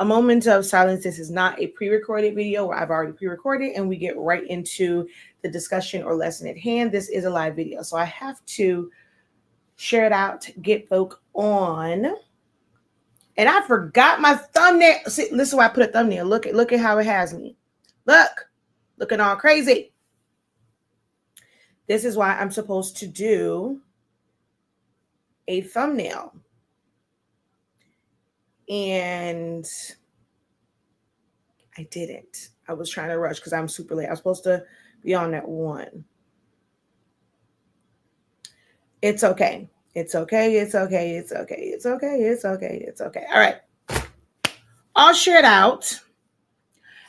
a moment of silence. This is not a pre-recorded video where I've already pre-recorded and we get right into the discussion or lesson at hand. This is a live video. So I have to share it out, get folk on. And I forgot my thumbnail. See, this is why I put a thumbnail. Look at how it has me. Looking all crazy. This is why I'm supposed to do a thumbnail. And I didn't. I was trying to rush because I'm super late. I was supposed to be on at 1. It's okay. It's okay. It's okay. It's okay. It's okay. It's okay. It's okay. All right. I'll share it out.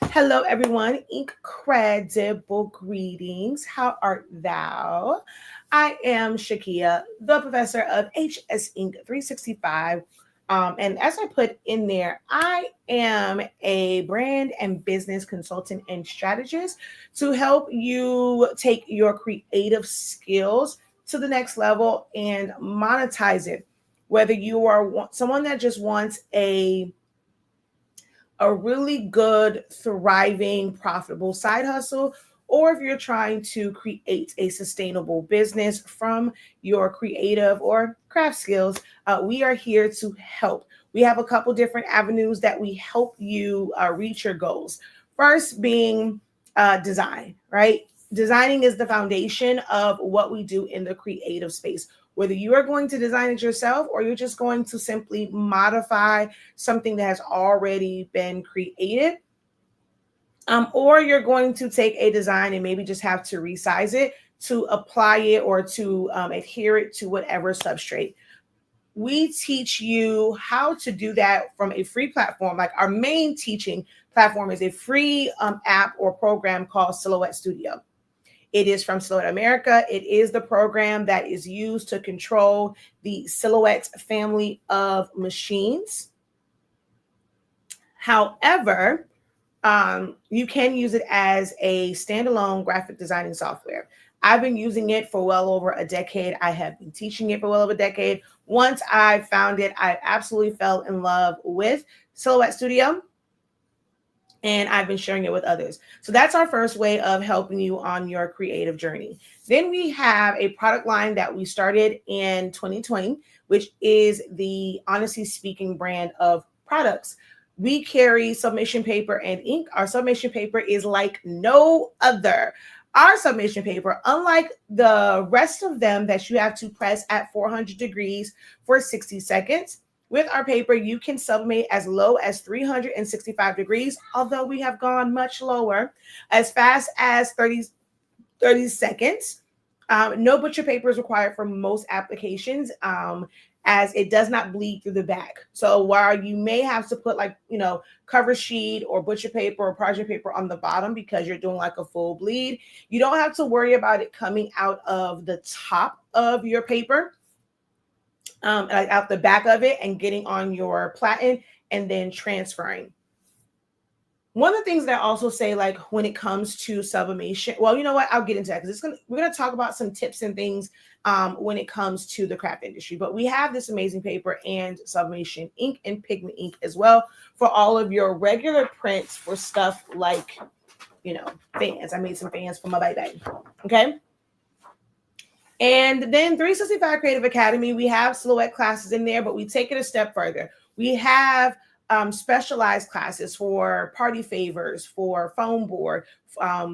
Hello, everyone. Incredible greetings. How art thou? I am Shakeya, the professor of HS Inc. 365. And as I put in there, I am a brand and business consultant and strategist to help you take your creative skills to the next level and monetize it. Whether you are someone that just wants a really good, thriving, profitable side hustle, or if you're trying to create a sustainable business from your creative or craft skills, we are here to help. We have a couple different avenues that we help you reach your goals. First being design, right? Designing is the foundation of what we do in the creative space. Whether you are going to design it yourself or you're just going to simply modify something that has already been created, or you're going to take a design and maybe just have to resize it to apply it or to adhere it to whatever substrate. We teach you how to do that from a free platform. Like our main teaching platform is a free app or program called Silhouette Studio. It is from Silhouette America. It is the program that is used to control the Silhouette family of machines. However, you can use it as a standalone graphic designing software. I've been using it for well over a decade. I have been teaching it for well over a decade. Once I found it, I absolutely fell in love with Silhouette Studio. And I've been sharing it with others. So that's our first way of helping you on your creative journey. Then we have a product line that we started in 2020, which is the Honestly Speaking brand of products. We carry submission paper and ink. Our submission paper is like no other. Our submission paper, unlike the rest of them that you have to press at 400 degrees for 60 seconds, with our paper, you can sublimate as low as 365 degrees, although we have gone much lower, as fast as 30 seconds. No butcher paper is required for most applications, as it does not bleed through the back. So while you may have to put cover sheet or butcher paper or project paper on the bottom because you're doing like a full bleed, you don't have to worry about it coming out of the top of your paper. Like out the back of it and getting on your platen and then transferring. One of the things that I also say, like when it comes to sublimation, well, you know what? I'll get into that because we're going to talk about some tips and things when it comes to the craft industry. But we have this amazing paper and sublimation ink and pigment ink as well for all of your regular prints for stuff like, fans. I made some fans for my baby. Okay. And then 365 Creative Academy, we have Silhouette classes in there, but we take it a step further. We have specialized classes for party favors, for foam board.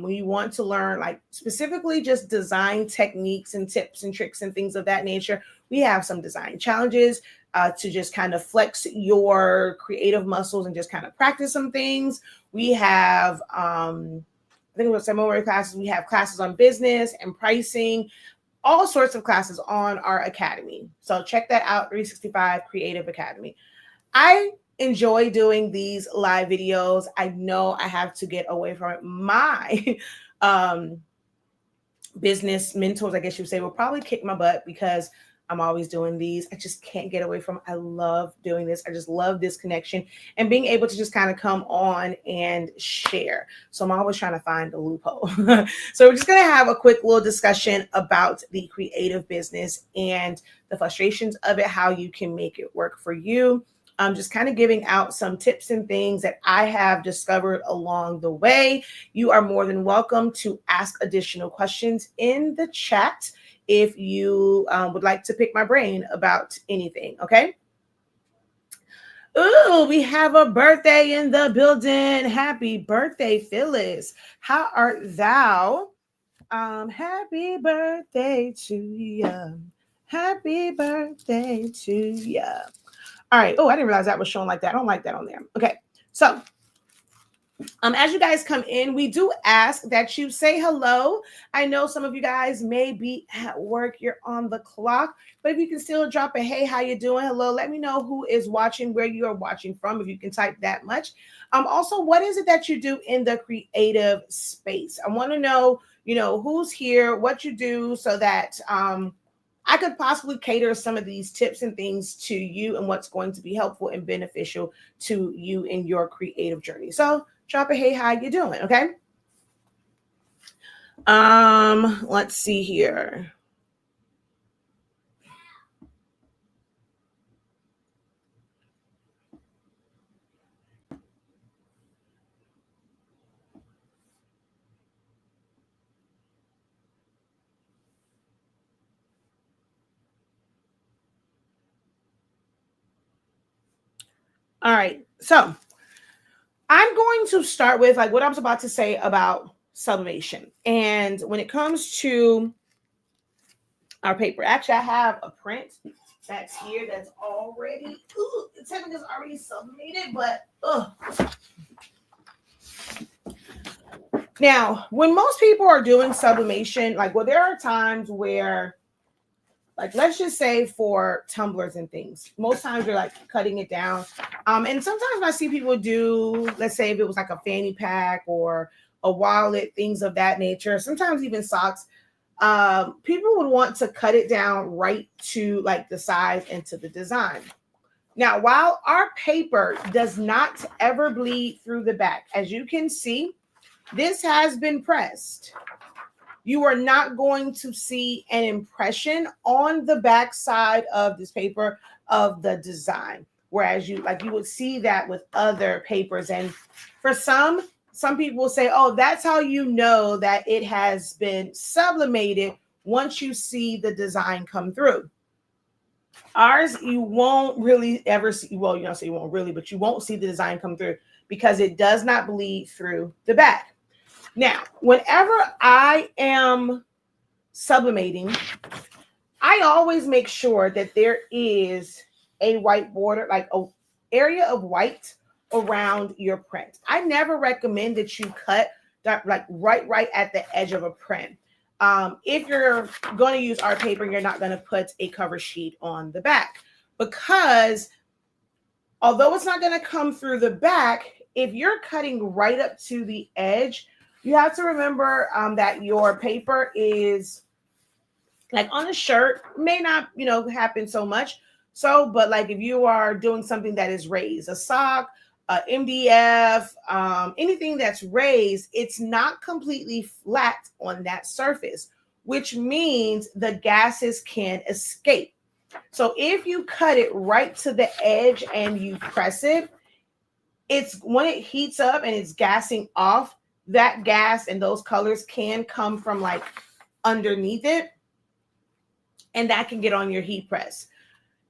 We want to learn like specifically just design techniques and tips and tricks and things of that nature. We have some design challenges to just kind of flex your creative muscles and just kind of practice some things. We have, I think it was some more classes. We have classes on business and pricing, all sorts of classes on our academy. So check that out, 365 Creative Academy. I enjoy doing these live videos. I know I have to get away from it. My business mentors, I guess you would say, will probably kick my butt because I'm always doing these. I just can't get away from it. I love doing this. I just love this connection and being able to just kind of come on and share. So I'm always trying to find a loophole. So we're just going to have a quick little discussion about the creative business and the frustrations of it, how you can make it work for you. I'm just kind of giving out some tips and things that I have discovered along the way. You are more than welcome to ask additional questions in the chat if you would like to pick my brain about anything. Okay. Ooh, we have a birthday in the building. Happy birthday, Phyllis. How art thou? Happy birthday to you. Happy birthday to you. All right. Oh, I didn't realize that was shown like that. I don't like that on there. Okay. So as you guys come in, we do ask that you say hello. I know some of you guys may be at work, you're on the clock, but if you can still drop a hey, how you doing? Hello, let me know who is watching, where you are watching from, if you can type that much. Also, what is it that you do in the creative space? I want to know, who's here, what you do, so that I could possibly cater some of these tips and things to you and what's going to be helpful and beneficial to you in your creative journey. So drop a hey, how you doing? Okay. Let's see here. All right. So I'm going to start with like what I was about to say about sublimation. And when it comes to our paper, actually, I have a print that's here that's already, the technique is already sublimated, but Now, when most people are doing sublimation, there are times where, let's just say for tumblers and things, most times they're like cutting it down. And sometimes I see people do, let's say if it was like a fanny pack or a wallet, things of that nature, sometimes even socks, people would want to cut it down right to like the size and to the design. Now, while our paper does not ever bleed through the back, as you can see, this has been pressed. You are not going to see an impression on the back side of this paper of the design. Whereas you would see that with other papers. And for some people will say, oh, that's how you know that it has been sublimated once you see the design come through. Ours, you won't really ever see, well, so you won't really, but you won't see the design come through because it does not bleed through the back. Now, whenever I am sublimating, I always make sure that there is a white border, like an area of white around your print. I never recommend that you cut that right at the edge of a print. If you're going to use art paper, you're not going to put a cover sheet on the back, because although it's not going to come through the back, if you're cutting right up to the edge, you have to remember that your paper is like on a shirt, may not, happen so much. So, but like if you are doing something that is raised, a sock, MDF, anything that's raised, it's not completely flat on that surface, which means the gases can escape. So if you cut it right to the edge and you press it, it's when it heats up and it's gassing off, that gas and those colors can come from like underneath it, and that can get on your heat press,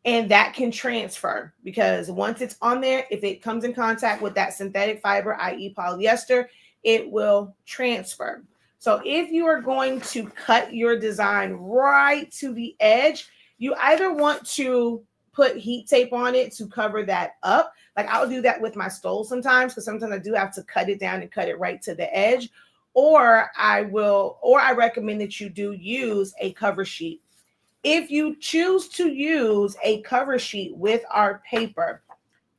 and that can transfer, because once it's on there, if it comes in contact with that synthetic fiber, i.e. polyester, it will transfer. So if you are going to cut your design right to the edge, you either want to put heat tape on it to cover that up. Like I'll do that with my stole sometimes, because sometimes I do have to cut it down and cut it right to the edge. Or I recommend that you do use a cover sheet. If you choose to use a cover sheet with our paper,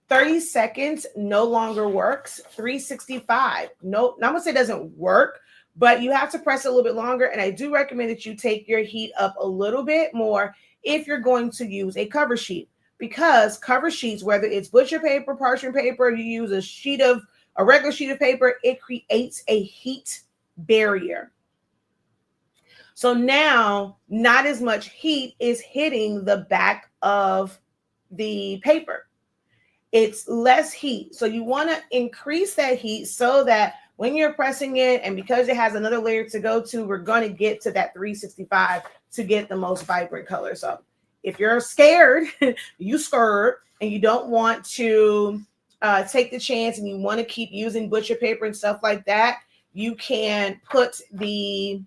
30 seconds no longer works. 365, no, I'm gonna say it doesn't work, but you have to press a little bit longer. And I do recommend that you take your heat up a little bit more if you're going to use a cover sheet, because cover sheets, whether it's butcher paper, parchment paper, you use a regular sheet of paper, it creates a heat barrier. So now not as much heat is hitting the back of the paper. it's less heat. So you want to increase that heat so that when you're pressing it, and because it has another layer to go to, we're going to get to that 365 to get the most vibrant color. So if you're scared, you scared, and you don't want to take the chance and you want to keep using butcher paper and stuff like that, you can put the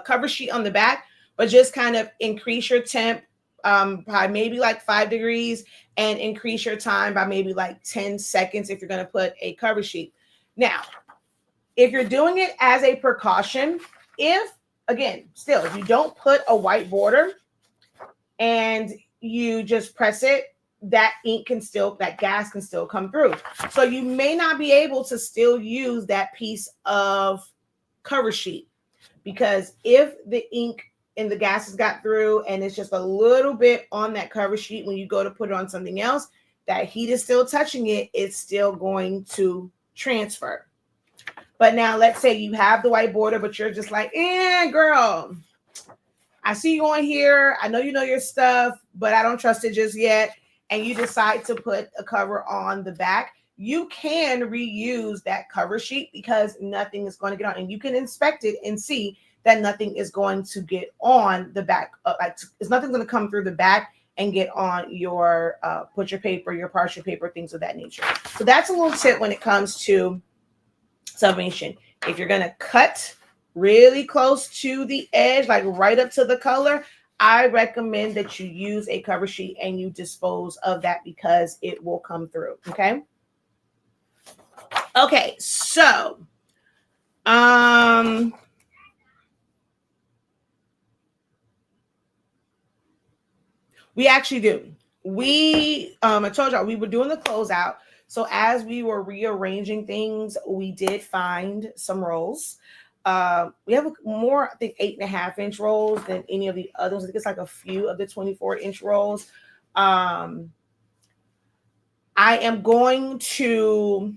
cover sheet on the back, but just kind of increase your temp by maybe like 5 degrees and increase your time by maybe like 10 seconds if you're going to put a cover sheet. Now, if you're doing it as a precaution, if you don't put a white border and you just press it, that gas can still come through. So you may not be able to still use that piece of cover sheet, because if the ink and the gases got through and it's just a little bit on that cover sheet, when you go to put it on something else, that heat is still touching it, it's still going to transfer. But now let's say you have the white border, but you're just like, girl, I see you on here. I know you know your stuff, but I don't trust it just yet. And you decide to put a cover on the back. You can reuse that cover sheet because nothing is going to get on. And you can inspect it and see that nothing is going to get on the back. It's nothing going to come through the back and get on your butcher paper, your parchment paper, things of that nature. So that's a little tip when it comes to sublimation. If you're going to cut really close to the edge, like right up to the color, I recommend that you use a cover sheet and you dispose of that because it will come through. Okay, so we actually do. I told y'all we were doing the closeout. So as we were rearranging things, we did find some rolls. We have more, I think, 8.5-inch rolls than any of the others. I think it's like a few of the 24-inch rolls. I am going to,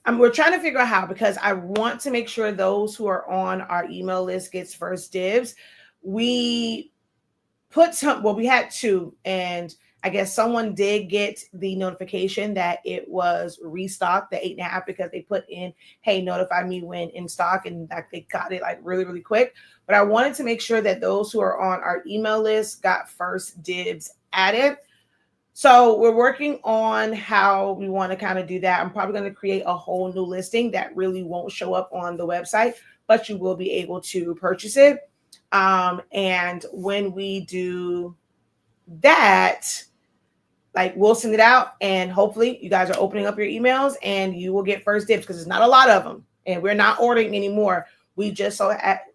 we're trying to figure out how, because I want to make sure those who are on our email list gets first dibs. We had two, and I guess someone did get the notification that it was restocked, the 8.5, because they put in, hey, notify me when in stock, and that they got it like really, really quick. But I wanted to make sure that those who are on our email list got first dibs at it. So we're working on how we want to kind of do that. I'm probably going to create a whole new listing that really won't show up on the website, but you will be able to purchase it. And when we do that, like, we'll send it out, and hopefully you guys are opening up your emails and you will get first dibs, because it's not a lot of them and we're not ordering anymore. We just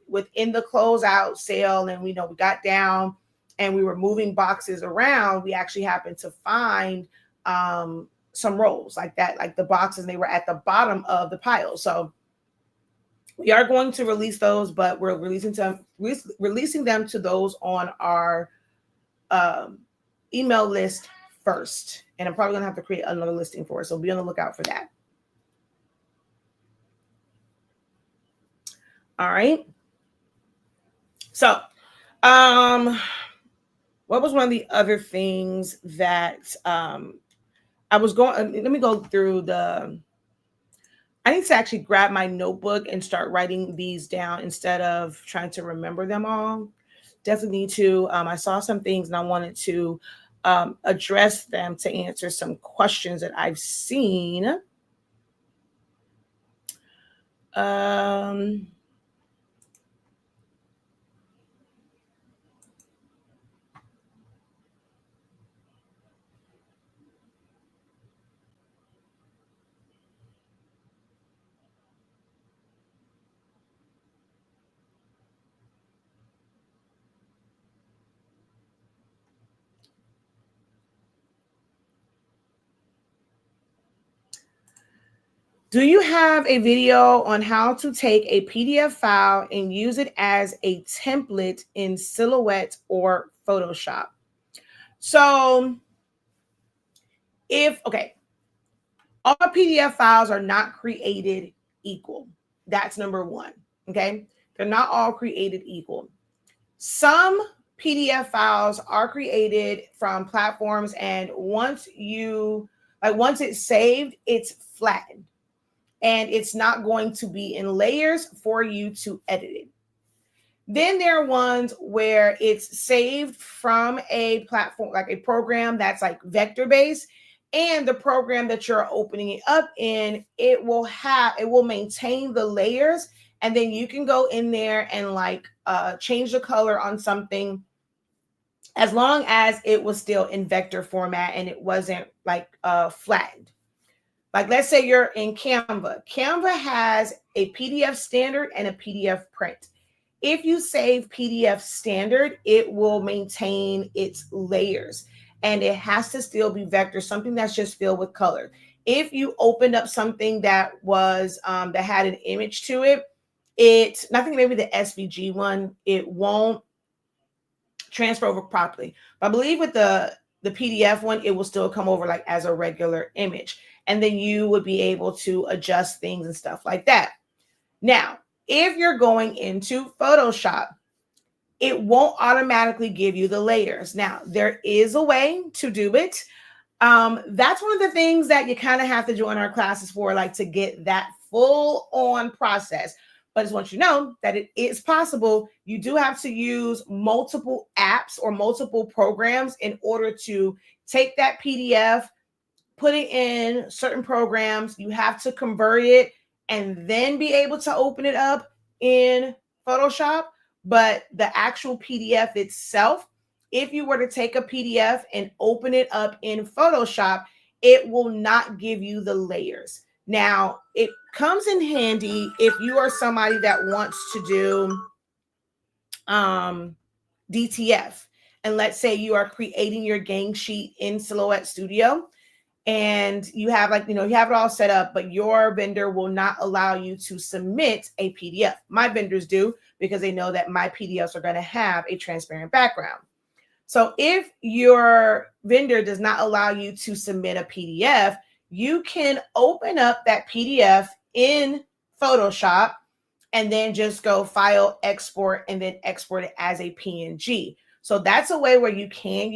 within the closeout sale, and we got down and we were moving boxes around. We actually happened to find some rolls like that, like the boxes, and they were at the bottom of the pile. So we are going to release those, but we're releasing them to those on our email list first. And I'm probably going to have to create another listing for it. So be on the lookout for that. All right. So, what was one of the other things that I was going, let me go through I need to actually grab my notebook and start writing these down instead of trying to remember them all. Definitely need to. I saw some things and I wanted to address them to answer some questions that I've seen. Do you have a video on how to take a PDF file and use it as a template in Silhouette or Photoshop? So all PDF files are not created equal. That's number one. Okay. They're not all created equal. Some PDF files are created from platforms, and once it's saved, it's flattened, and it's not going to be in layers for you to edit it. Then there are ones where it's saved from a platform, like a program that's like vector based, and the program that you're opening it up in, it will maintain the layers, and then you can go in there and change the color on something, as long as it was still in vector format and it wasn't flattened. Like, let's say you're in Canva. Canva has a PDF standard and a PDF print. If you save PDF standard, it will maintain its layers, and it has to still be vector, something that's just filled with color. If you opened up something that was that had an image to it, I think maybe the SVG one, it won't transfer over properly. But I believe with the PDF one, it will still come over like as a regular image. And then you would be able to adjust things and stuff like that. Now, if you're going into Photoshop, it won't automatically give you the layers. Now, there is a way to do it. That's one of the things that you kind of have to join our classes for, like to get that full on process. But I just want you to know that it is possible. You do have to use multiple apps or multiple programs in order to take that PDF, put it in certain programs. You have to convert it and then be able to open it up in Photoshop. But the actual PDF itself, if you were to take a PDF and open it up in Photoshop, it will not give you the layers. Now, it comes in handy if you are somebody that wants to do DTF. And let's say you are creating your gang sheet in Silhouette Studio, and you have you have it all set up, but your vendor will not allow you to submit a PDF. My vendors do, because they know that my PDFs are going to have a transparent background. So if your vendor does not allow you to submit a PDF, you can open up that PDF in Photoshop and then just go File, Export, and then export it as a PNG. So that's a way where you can,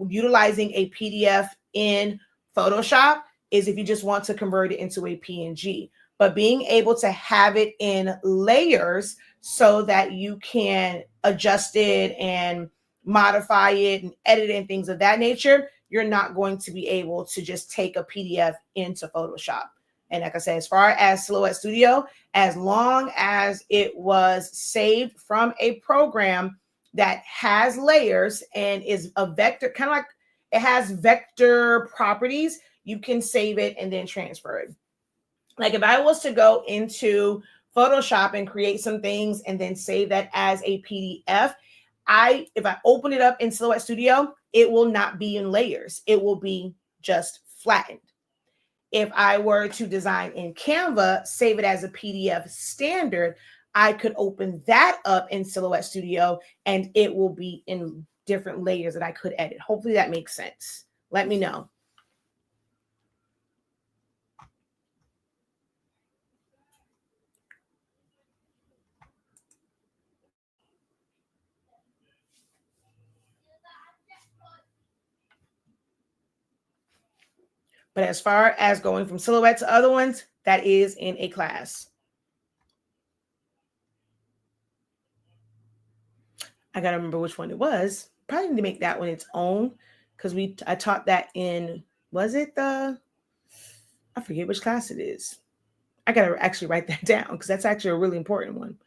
utilizing a PDF in Photoshop is if you just want to convert it into a PNG. But being able to have it in layers so that you can adjust it and modify it and edit it and things of that nature, you're not going to be able to just take a PDF into Photoshop. And like I said, as far as Silhouette Studio, as long as it was saved from a program that has layers and is a vector, kind of like it has vector properties, you can save it and then transfer it. Like if I was to go into Photoshop and create some things and then save that as a PDF, if I open it up in Silhouette Studio, it will not be in layers. It will be just flattened. If I were to design in Canva, save it as a PDF standard, I could open that up in Silhouette Studio and it will be in different layers that I could edit. Hopefully that makes sense. Let me know. But as far as going from Silhouette to other ones, that is in a class. I got to remember which one it was. Probably need to make that one its own, because I taught that in, was it I forget which class it is. I got to actually write that down because that's actually a really important one.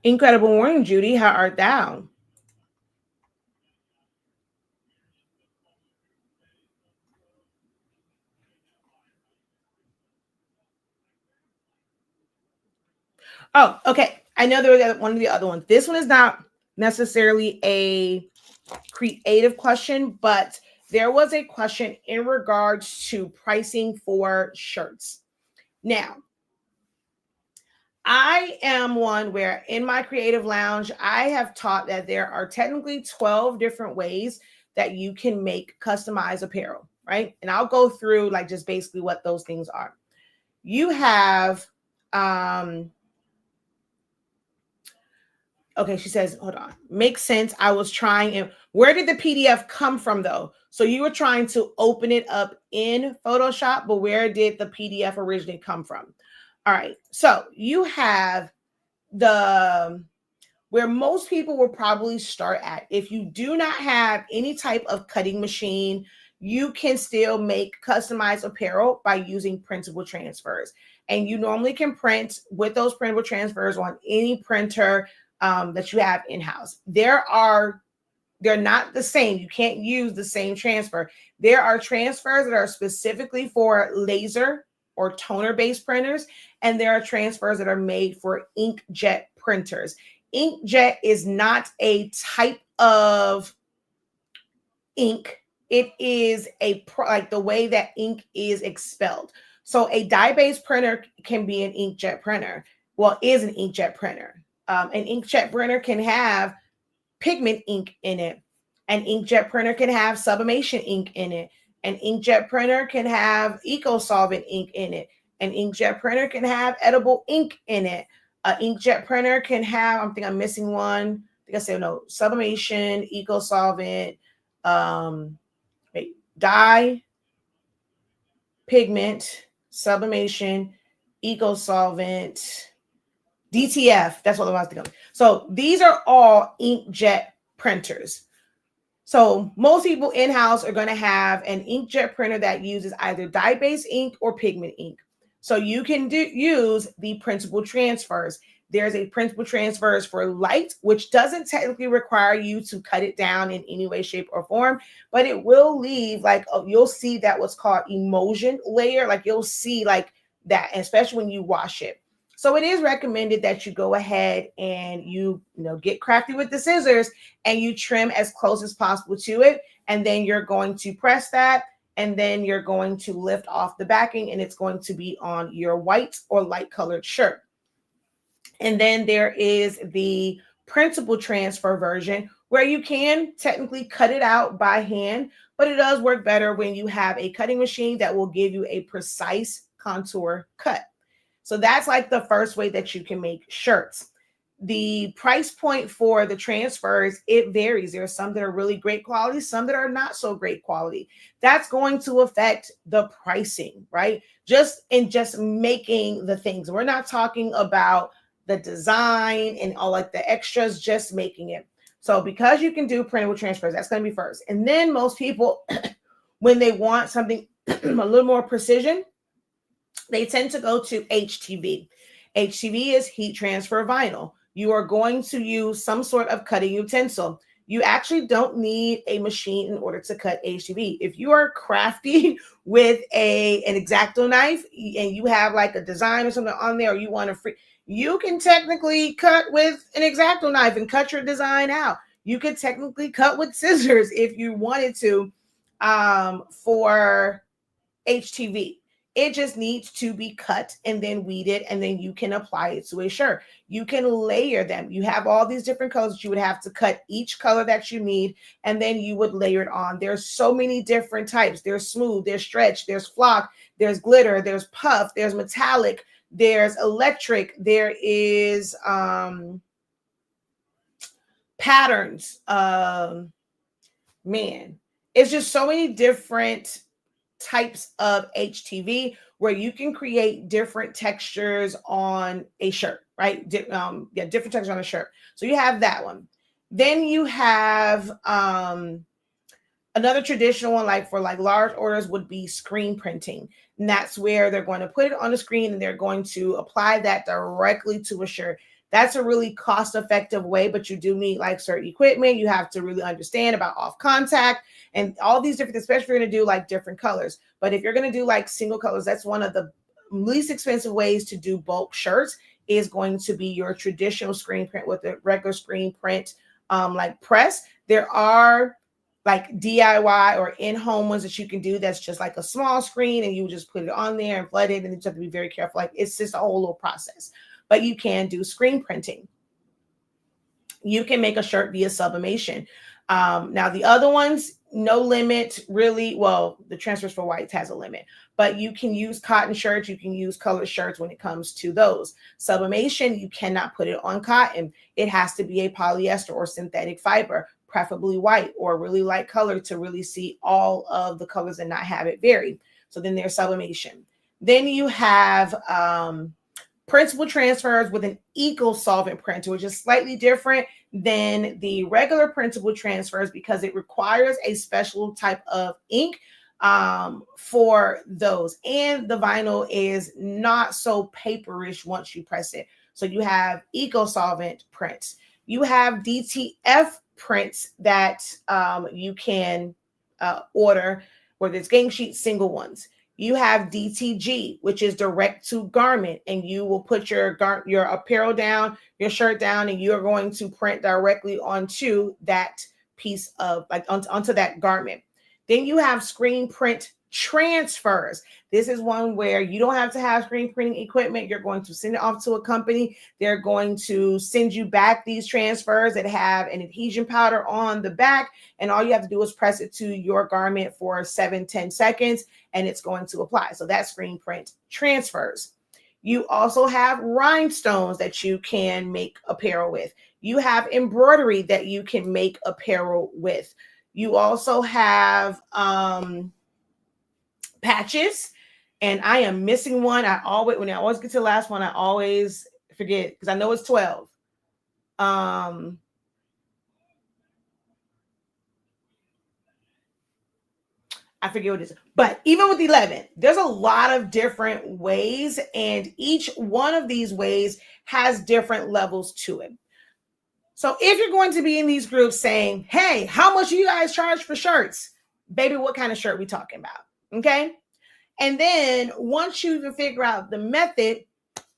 Incredible morning, Judy. How art thou? Oh, okay. I know there was one of the other ones. This one is not necessarily a creative question, but there was a question in regards to pricing for shirts. Now, I am one where in my creative lounge, I have taught that there are technically 12 different ways that you can make customized apparel, right? And I'll go through just basically what those things are. you have, okay, she says, hold on. Makes sense. I was trying. And where did the PDF come from, though? So you were trying to open it up in Photoshop, but where did the PDF originally come from? All right. So you have the where most people will probably start at. If you do not have any type of cutting machine, you can still make customized apparel by using printable transfers. And you normally can print with those printable transfers on any printer that you have in-house. They're not the same. You can't use the same transfer. There are transfers that are specifically for laser or toner-based printers, and there are transfers that are made for inkjet printers. Inkjet is not a type of ink. It is like the way that ink is expelled. So a dye-based printer can be an inkjet printer. Well, is an inkjet printer. An inkjet printer can have pigment ink in it. An inkjet printer can have sublimation ink in it. An inkjet printer can have eco-solvent ink in it. An inkjet printer can have edible ink in it. An inkjet printer can have, I think I'm missing one. I think I said no, sublimation, eco-solvent, dye, pigment, sublimation, eco-solvent, DTF. That's what I was thinking. So these are all inkjet printers. So most people in-house are going to have an inkjet printer that uses either dye-based ink or pigment ink. So you can use the printable transfers. There's a printable transfers for light, which doesn't technically require you to cut it down in any way, shape, or form, but it will leave like, you'll see that what's called emulsion layer. Like you'll see like that, especially when you wash it. So it is recommended that you go ahead and you get crafty with the scissors and you trim as close as possible to it. And then you're going to press that, and then you're going to lift off the backing, and it's going to be on your white or light colored shirt. And then there is the printable transfer version where you can technically cut it out by hand, but it does work better when you have a cutting machine that will give you a precise contour cut. So that's like the first way that you can make shirts. The price point for the transfers, it varies. There are some that are really great quality, some that are not so great quality. That's going to affect the pricing, right? Just making the things. We're not talking about the design and all like the extras, just making it. So because you can do printable transfers, that's going to be first. And then most people, when they want something a little more precision, they tend to go to HTV. HTV is heat transfer vinyl. You are going to use some sort of cutting utensil. You actually don't need a machine in order to cut HTV. If you are crafty with an X-Acto knife and you have like a design or something on there, or you want to you can technically cut with an X-Acto knife and cut your design out. You could technically cut with scissors if you wanted to for HTV. It just needs to be cut and then weeded, and then you can apply it to a shirt. You can layer them. You have all these different colors that you would have to cut each color that you need, and then you would layer it on. There's so many different types. There's smooth, there's stretch, there's flock, there's glitter, there's puff, there's metallic, there's electric, there is patterns. Man, it's just so many different types of HTV where you can create different textures on a shirt, right? Different textures on a shirt. So you have that one. Then you have another traditional one, like for like large orders, would be screen printing. And that's where they're going to put it on the screen and they're going to apply that directly to a shirt. That's a really cost-effective way, but you do need like certain equipment. You have to really understand about off contact and all these different, especially if you're going to do like different colors. But if you're going to do like single colors, that's one of the least expensive ways to do bulk shirts, is going to be your traditional screen print with a regular screen print like press. There are like DIY or in-home ones that you can do that's just like a small screen and you just put it on there and flood it, and you have to be very careful. Like it's just a whole little process. But you can do screen printing. You can make a shirt via sublimation. Now the other ones, no limit really. Well, the transfers for whites has a limit, but you can use cotton shirts, you can use colored shirts when it comes to those. Sublimation, you cannot put it on cotton. It has to be a polyester or synthetic fiber, preferably white or really light color to really see all of the colors and not have it vary. So then there's sublimation. Then you have printable transfers with an eco-solvent printer, which is slightly different than the regular printable transfers because it requires a special type of ink for those. And the vinyl is not so paperish once you press it. So you have eco-solvent prints. You have DTF prints that you can order, whether it's game sheet single ones. You have DTG, which is direct to garment, and you will put your apparel down, your shirt down, and you're going to print directly onto that piece of onto that garment. Then you have screen print transfers. This is one where you don't have to have screen printing equipment. You're going to send it off to a company. They're going to send you back these transfers that have an adhesion powder on the back. And all you have to do is press it to your garment for 7-10 seconds, and it's going to apply. So that's screen print transfers. You also have rhinestones that you can make apparel with. You have embroidery that you can make apparel with. You also have patches, and I am missing one. When I always get to the last one, I always forget because I know it's 12. I forget what it is. But even with 11, there's a lot of different ways, and each one of these ways has different levels to it. So if you're going to be in these groups saying, hey, how much do you guys charge for shirts? Baby, what kind of shirt we talking about? Okay. And then once you can figure out the method,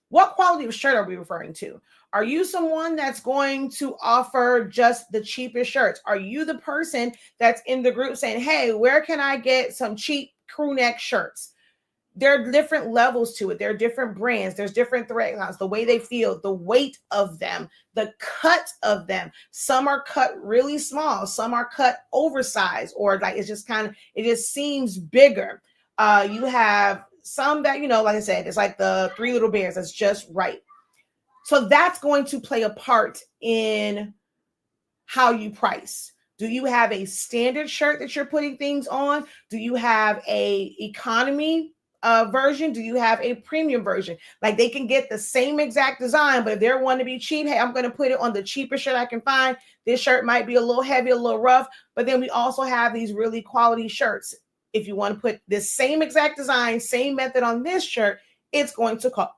what quality of shirt are we referring to? Are you someone that's going to offer just the cheapest shirts? Are you the person that's in the group saying, hey, where can I get some cheap crew neck shirts? There are different levels to it. There are different brands. There's different thread counts, the way they feel, the weight of them, the cut of them. Some are cut really small. Some are cut oversized, or like it's just it just seems bigger. You have some that, like I said, it's like the Three Little Bears. That's just right. So that's going to play a part in how you price. Do you have a standard shirt that you're putting things on? Do you have a economy version? Do you have a premium version? Like they can get the same exact design, but if they're wanting to be cheap, hey, I'm going to put it on the cheapest shirt I can find. This shirt might be a little heavy, a little rough, but then we also have these really quality shirts. If you want to put this same exact design, same method on this shirt, it's going to cost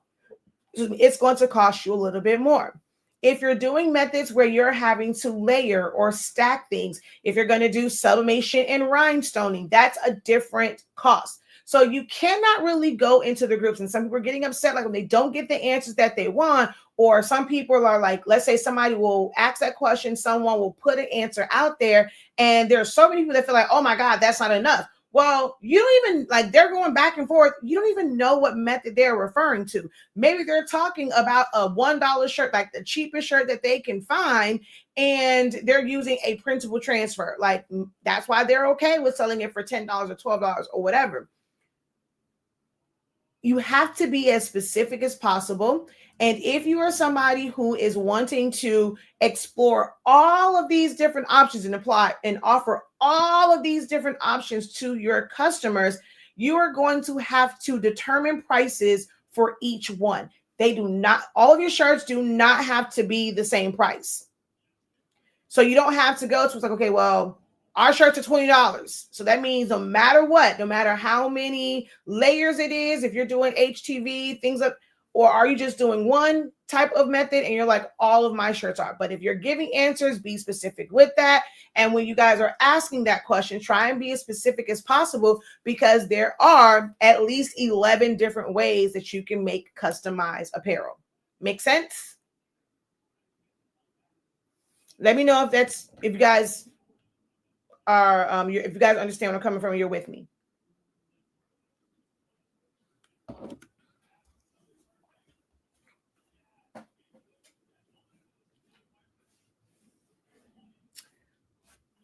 you a little bit more. If you're doing methods where you're having to layer or stack things, if you're going to do sublimation and rhinestoning, that's a different cost. So you cannot really go into the groups, and some people are getting upset like when they don't get the answers that they want, or some people are like, let's say somebody will ask that question, someone will put an answer out there, and there are so many people that feel like, oh my God, that's not enough. Well, you don't even, like, they're going back and forth. You don't even know what method they're referring to. Maybe they're talking about a $1 shirt, like the cheapest shirt that they can find, and they're using a printable transfer. Like, that's why they're okay with selling it for $10 or $12 or whatever. You have to be as specific as possible. And if you are somebody who is wanting to explore all of these different options and apply and offer all of these different options to your customers, you are going to have to determine prices for each one. All of your shirts do not have to be the same price. So you don't have to go to, it's like, okay, well, our shirts are $20. So that means no matter what, no matter how many layers it is, if you're doing HTV, things up, or are you just doing one type of method and you're like, all of my shirts are. But if you're giving answers, be specific with that. And when you guys are asking that question, try and be as specific as possible, because there are at least 11 different ways that you can make customized apparel. Make sense? Let me know if you guys are if you guys understand where I'm coming from, you're with me.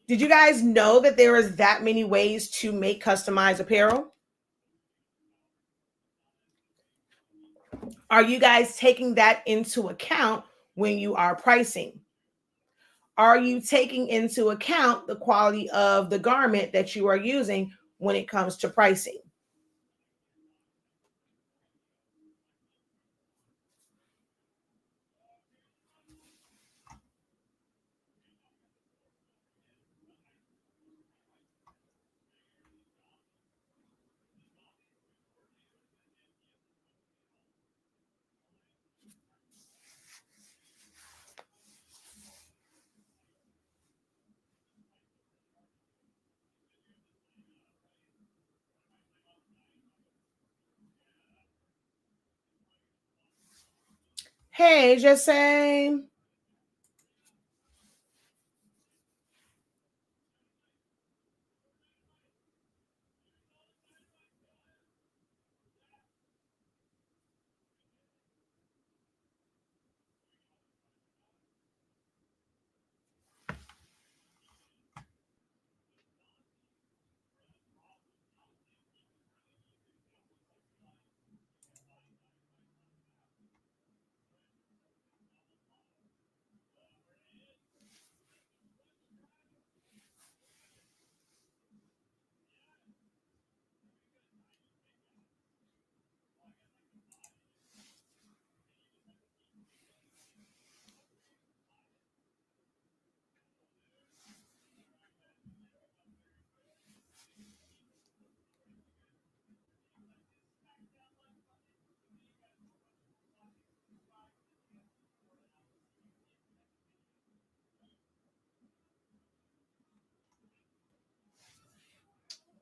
Did you guys know that there is that many ways to make customized apparel? Are you guys taking that into account when you are pricing? Are you taking into account the quality of the garment that you are using when it comes to pricing? Hey, just saying.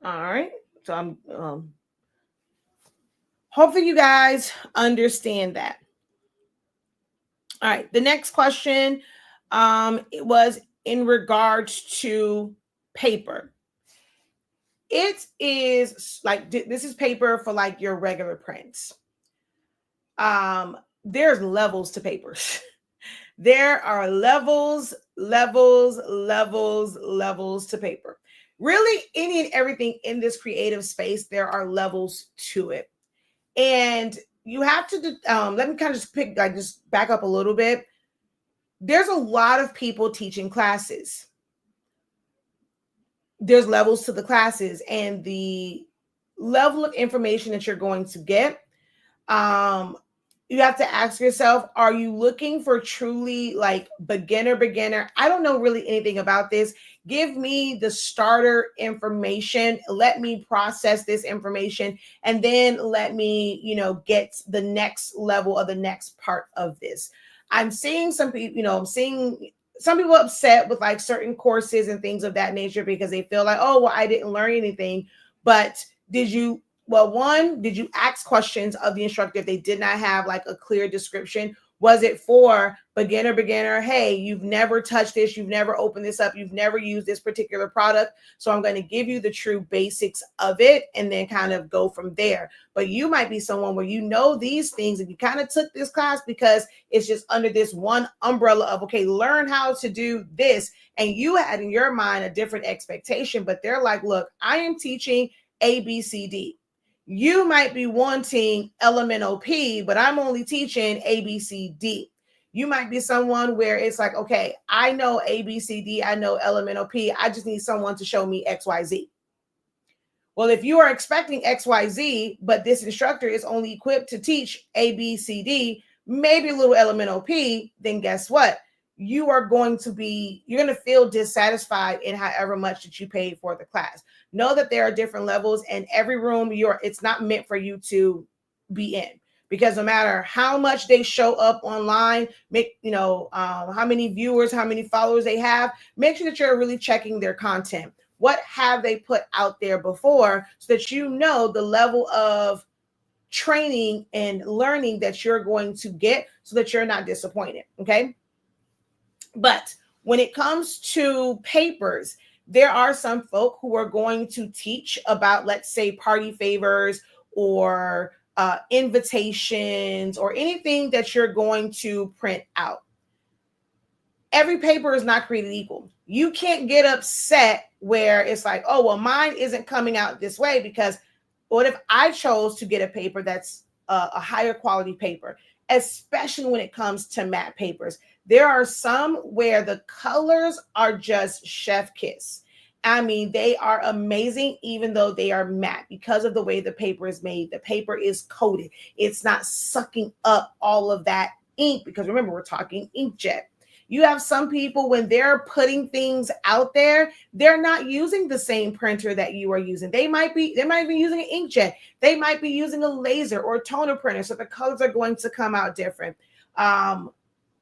All right. So I'm hopefully you guys understand that. All right. The next question it was in regards to paper. It is like this is paper for like your regular prints. There's levels to papers. There are levels to paper. Really, any and everything in this creative space, there are levels to it. And you have to, let me kind of just back up a little bit. There's a lot of people teaching classes. There's levels to the classes, and the level of information that you're going to get um you have to ask yourself, are you looking for truly like beginner? I don't know really anything about this. Give me the starter information, let me process this information, and then let me get the next level of the next part of this. I'm seeing some people, I'm seeing some people upset with like certain courses and things of that nature because they feel like, oh well, I didn't learn anything. But did you, well, one, did you ask questions of the instructor if they did not have like a clear description? Was it for beginner? Hey, you've never touched this, you've never opened this up, you've never used this particular product. So I'm going to give you the true basics of it and then kind of go from there. But you might be someone where you know these things and you kind of took this class because it's just under this one umbrella of, okay, learn how to do this. And you had in your mind a different expectation, but they're like, look, I am teaching ABCD. You might be wanting LMNOP, but I'm only teaching ABCD. You might be someone where it's like, okay, I know ABCD, I know LMNOP, I just need someone to show me XYZ. Well, if you are expecting XYZ, but this instructor is only equipped to teach ABCD, maybe a little LMNOP, then guess what? You're going to feel dissatisfied in however much that you paid for the class. Know that there are different levels, and every room it's not meant for you to be in, because no matter how much they show up online, how many viewers, how many followers they have, make sure that you're really checking their content. What have they put out there before, so that you know the level of training and learning that you're going to get, so that you're not disappointed. Okay. But when it comes to papers, there are some folk who are going to teach about, let's say, party favors or invitations or anything that you're going to print out. every paper is not created equal. You can't get upset where it's like, oh, well, mine isn't coming out this way, because what if I chose to get a paper that's a higher quality paper, especially when it comes to matte papers? There are some where the colors are just chef kiss. I mean, they are amazing, even though they are matte, because of the way the paper is made. The paper is coated. It's not sucking up all of that ink, because remember, we're talking inkjet. You have some people, when they're putting things out there, they're not using the same printer that you are using. They might be using an inkjet. They might be using a laser or a toner printer, so the colors are going to come out different.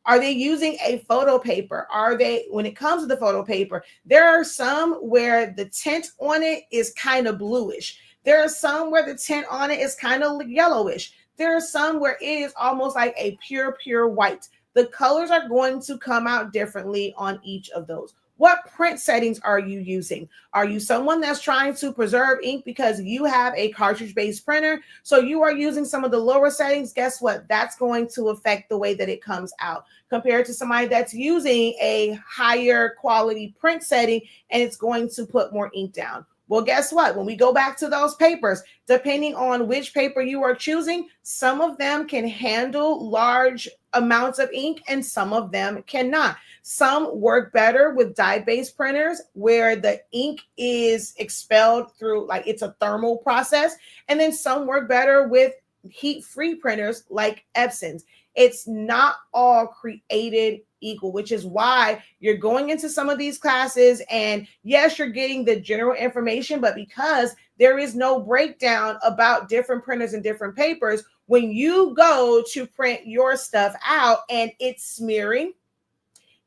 Are they using a photo paper? Are they, when it comes to the photo paper, there are some where the tint on it is kind of bluish. There are some where the tint on it is kind of yellowish. There are some where it is almost like a pure white. The colors are going to come out differently on each of those. What print settings are you using? Are you someone that's trying to preserve ink because you have a cartridge-based printer, so you are using some of the lower settings? Guess what? That's going to affect the way that it comes out compared to somebody that's using a higher quality print setting, and it's going to put more ink down. Well, guess what? When we go back to those papers, depending on which paper you are choosing, some of them can handle large amounts of ink and some of them cannot. Some work better with dye-based printers where the ink is expelled through, like, it's a thermal process. And then some work better with heat-free printers like Epson's. It's not all created equal, which is why you're going into some of these classes and yes, you're getting the general information, but because there is no breakdown about different printers and different papers, when you go to print your stuff out and it's smearing,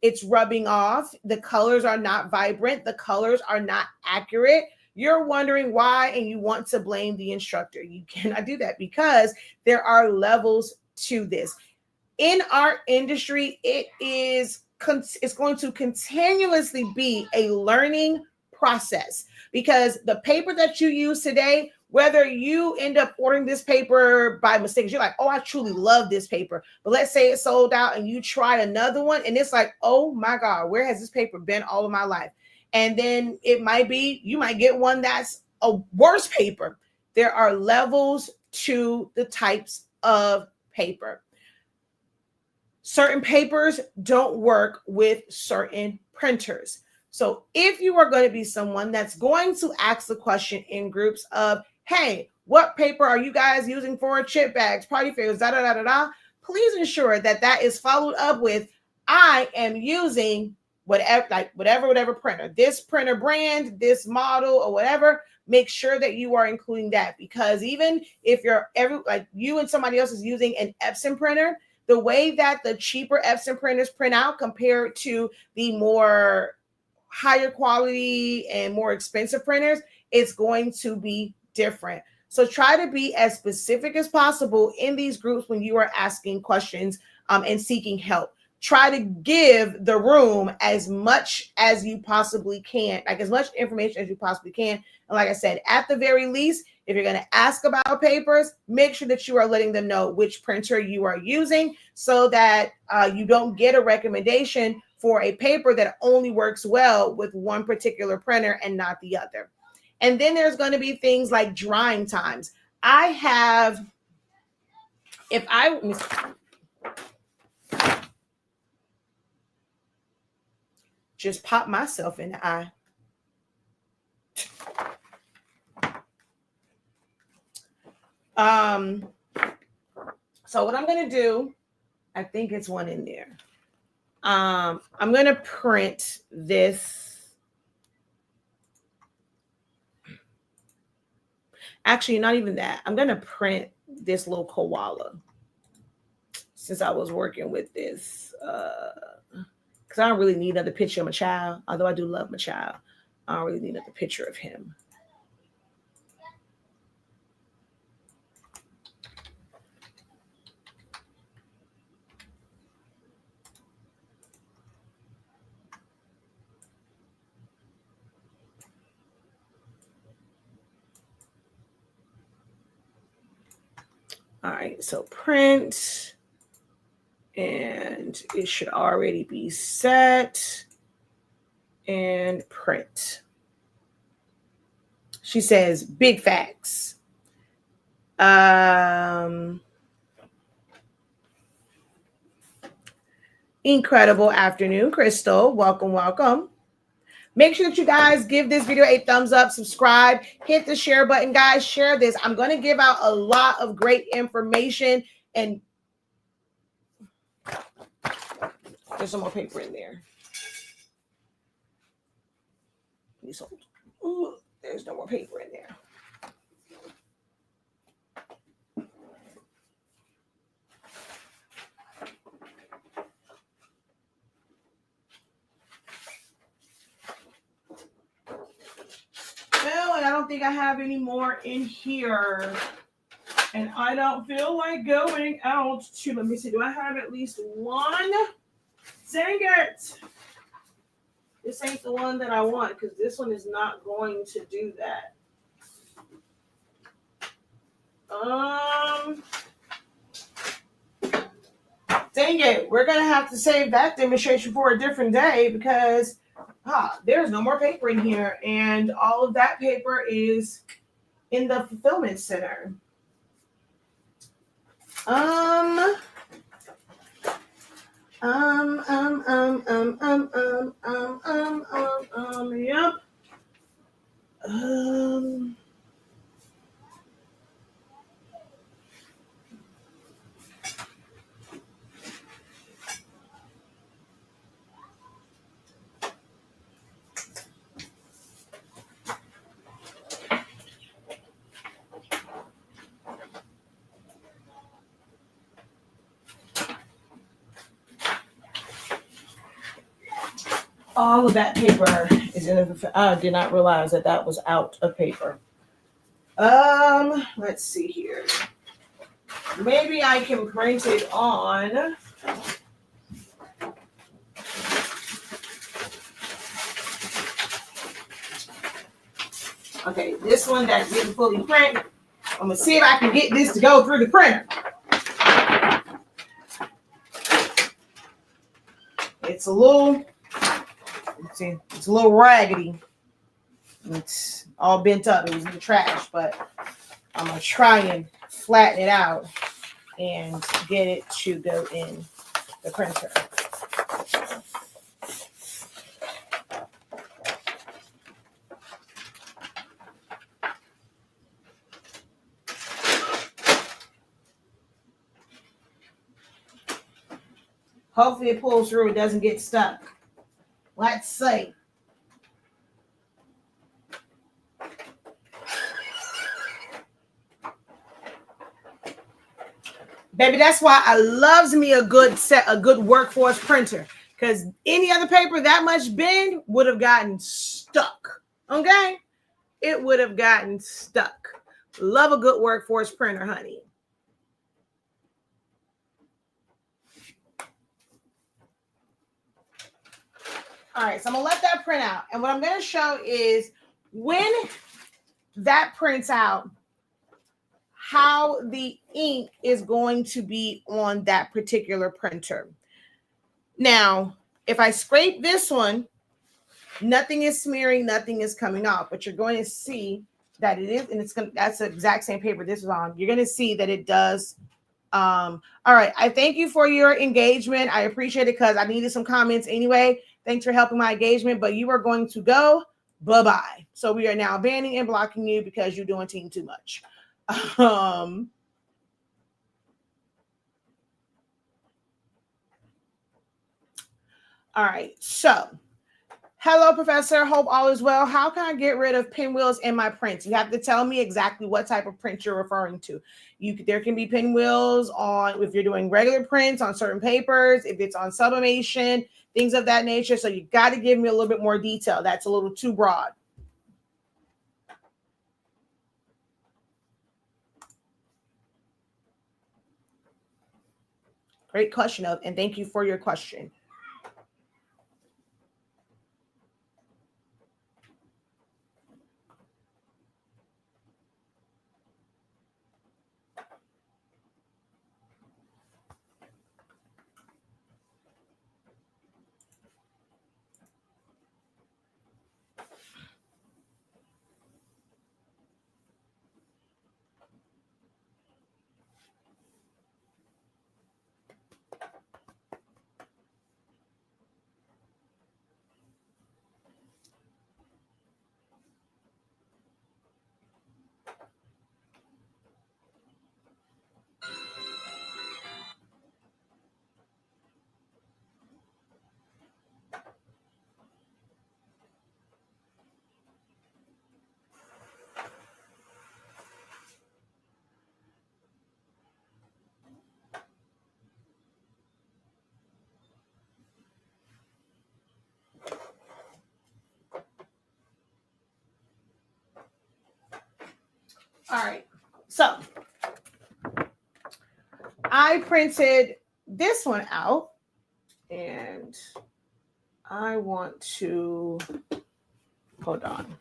it's rubbing off, the colors are not vibrant, the colors are not accurate, you're wondering why, and you want to blame the instructor. You cannot do that because there are levels to this. In our industry, it's going to continuously be a learning process, because the paper that you use today, whether you end up ordering this paper by mistake, you're like, oh, I truly love this paper, but let's say it's sold out and you try another one and it's like, oh my God, where has this paper been all of my life? And then it might be, you might get one that's a worse paper. There are levels to the types of paper. Certain papers don't work with certain printers. So if you are going to be someone that's going to ask the question in groups of, hey, what paper are you guys using for chip bags, party favors, please ensure that that is followed up with, I am using whatever printer, this printer brand, this model, or whatever. Make sure that you are including that, because even if you and somebody else is using an Epson printer, the way that the cheaper Epson printers print out compared to the more higher quality and more expensive printers, it's going to be different. So try to be as specific as possible in these groups when you are asking questions and seeking help. Try to give the room as much as you possibly can, like as much information as you possibly can. And like I said, at the very least, if you're going to ask about papers, make sure that you are letting them know which printer you are using, so that you don't get a recommendation for a paper that only works well with one particular printer and not the other. And then there's going to be things like drying times. Just pop myself in the eye. So what I'm going to do, I think it's one in there. I'm going to print this. Actually, not even that. I'm going to print this little koala, since I was working with this, because I don't really need another picture of my child, although I do love my child. I don't really need another picture of him. All right, so print, And it should already be set and print. She says, big facts. Incredible afternoon, Crystal. Welcome, welcome. Make sure that you guys give this video a thumbs up, subscribe, hit the share button, guys. Share this. I'm going to give out a lot of great information, and there's some more paper in there. Please hold. Ooh, there's no more paper in there. Well, and I don't think I have any more in here. And I don't feel like going out to, let me see, do I have at least one? Dang it. This ain't the one that I want, because this one is not going to do that. Dang it. We're going to have to save that demonstration for a different day, because there's no more paper in here. And all of that paper is in the fulfillment center. Yep. All of that paper is in the, I did not realize that that was out of paper. Let's see here. Maybe I can print it on. Okay, this one that didn't fully print. I'm gonna see if I can get this to go through the printer. It's a little, let's see, it's a little raggedy. It's all bent up. It was in the trash, but I'm gonna try and flatten it out and get it to go in the printer. Hopefully it pulls through. It doesn't get stuck. Let's see. Baby, that's why I loves me a good workforce printer. Because any other paper that much bend would have gotten stuck. Okay? It would have gotten stuck. Love a good workforce printer, honey. All right, so I'm going to let that print out. And what I'm going to show is when that prints out, how the ink is going to be on that particular printer. Now, if I scrape this one, nothing is smearing, nothing is coming off, but you're going to see that it is, and it's going to, that's the exact same paper this is on. You're going to see that it does. All right. I thank you for your engagement. I appreciate it because I needed some comments anyway. Thanks for helping my engagement, but you are going to go bye-bye. So we are now banning and blocking you because you're doing team too much. All right. So hello, Professor. Hope all is well. How can I get rid of pinwheels in my prints? You have to tell me exactly what type of print you're referring to. There can be pinwheels on, if you're doing regular prints on certain papers, if it's on sublimation, things of that nature. So you got to give me a little bit more detail. That's a little too broad. Great question, and thank you for your question. All right. So I printed this one out, and I want to hold on.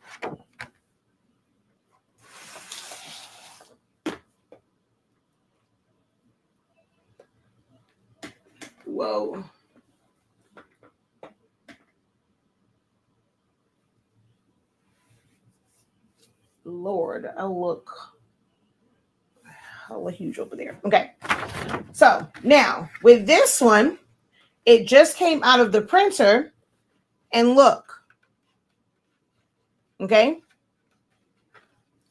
Whoa. Lord, I look hella huge over there. Okay. So now with this one, it just came out of the printer, and look. Okay.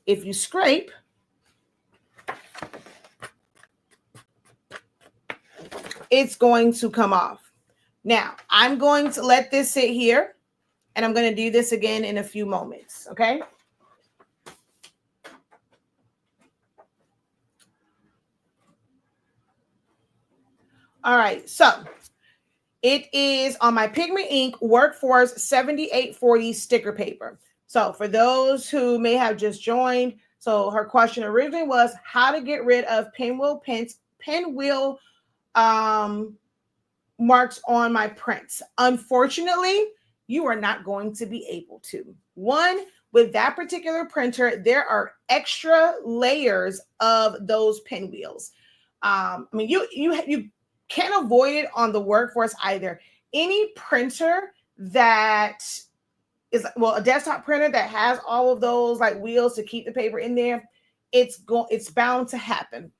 If you scrape, it's going to come off. Now, I'm going to let this sit here, and I'm going to do this again in a few moments. Okay. All right. So it is on my Pigment Ink Workforce 7840 sticker paper. So for those who may have just joined, so her question originally was how to get rid of pinwheel marks on my prints. Unfortunately, you are not going to be able to. One, with that particular printer, there are extra layers of those pinwheels. I mean, you can't avoid it on the Workforce either. Any printer that is, well, a desktop printer that has all of those like wheels to keep the paper in there, it's bound to happen.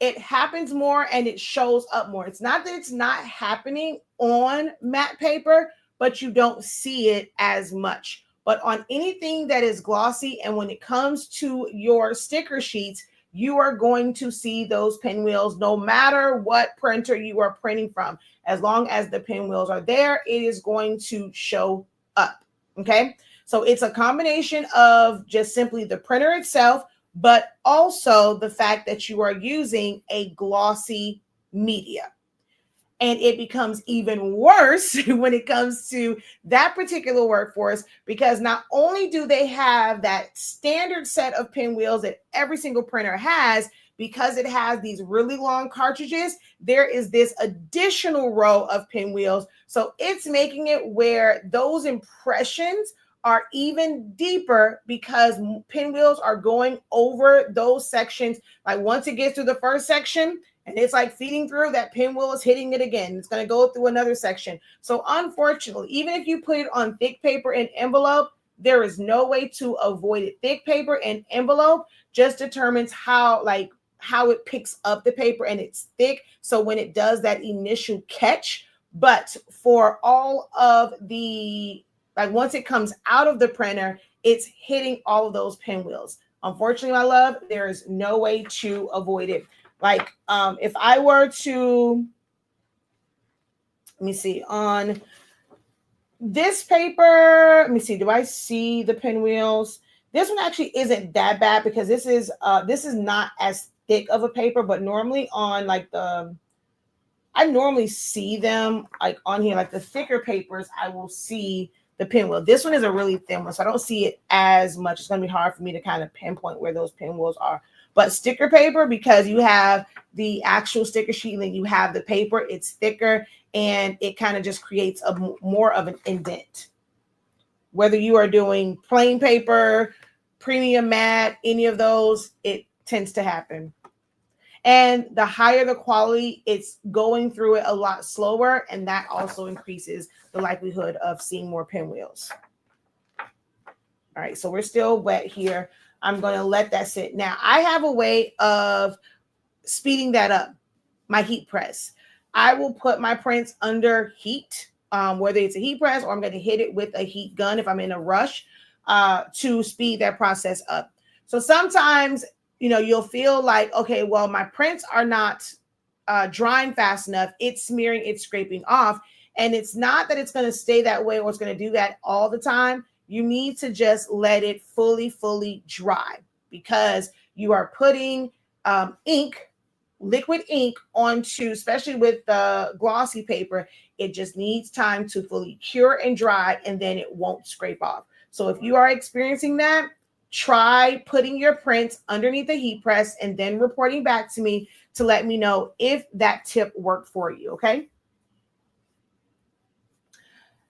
It happens more and it shows up more. It's not that it's not happening on matte paper, but you don't see it as much. But on anything that is glossy, and when it comes to your sticker sheets, you are going to see those pinwheels no matter what printer you are printing from. As long as the pinwheels are there, it is going to show up. Okay. So it's a combination of just simply the printer itself, but also the fact that you are using a glossy media. And it becomes even worse when it comes to that particular Workforce, because not only do they have that standard set of pinwheels that every single printer has, because it has these really long cartridges, there is this additional row of pinwheels. So it's making it where those impressions are even deeper because pinwheels are going over those sections. Like once it gets to the first section, and it's like feeding through, that pinwheel is hitting it again. It's going to go through another section. So unfortunately, even if you put it on thick paper and envelope, there is no way to avoid it. Thick paper and envelope just determines how it picks up the paper, and it's thick. So when it does that initial catch, but for all of the, like once it comes out of the printer, it's hitting all of those pinwheels. Unfortunately, my love, there is no way to avoid it. Like if I were to, let me see, on this paper, let me see, do I see the pinwheels? This one actually isn't that bad because this is not as thick of a paper, but normally on like I normally see them like on here, like the thicker papers, I will see the pinwheel. This one is a really thin one, so I don't see it as much. It's going to be hard for me to kind of pinpoint where those pinwheels are. But sticker paper, because you have the actual sticker sheet and then you have the paper, it's thicker and it kind of just creates a more of an indent. Whether you are doing plain paper, premium matte, any of those, it tends to happen. And the higher the quality, it's going through it a lot slower, and that also increases the likelihood of seeing more pinwheels. All right, so we're still wet here. I'm going to let that sit. Now, I have a way of speeding that up, my heat press. I will put my prints under heat, whether it's a heat press or I'm going to hit it with a heat gun if I'm in a rush to speed that process up. So sometimes, you'll feel like, okay, well, my prints are not drying fast enough. It's smearing, it's scraping off. And it's not that it's going to stay that way or it's going to do that all the time. You need to just let it fully dry, because you are putting liquid ink onto, especially with the glossy paper. It just needs time to fully cure and dry, and then it won't scrape off. So if you are experiencing that, try putting your prints underneath the heat press and then reporting back to me to let me know if that tip worked for you, okay?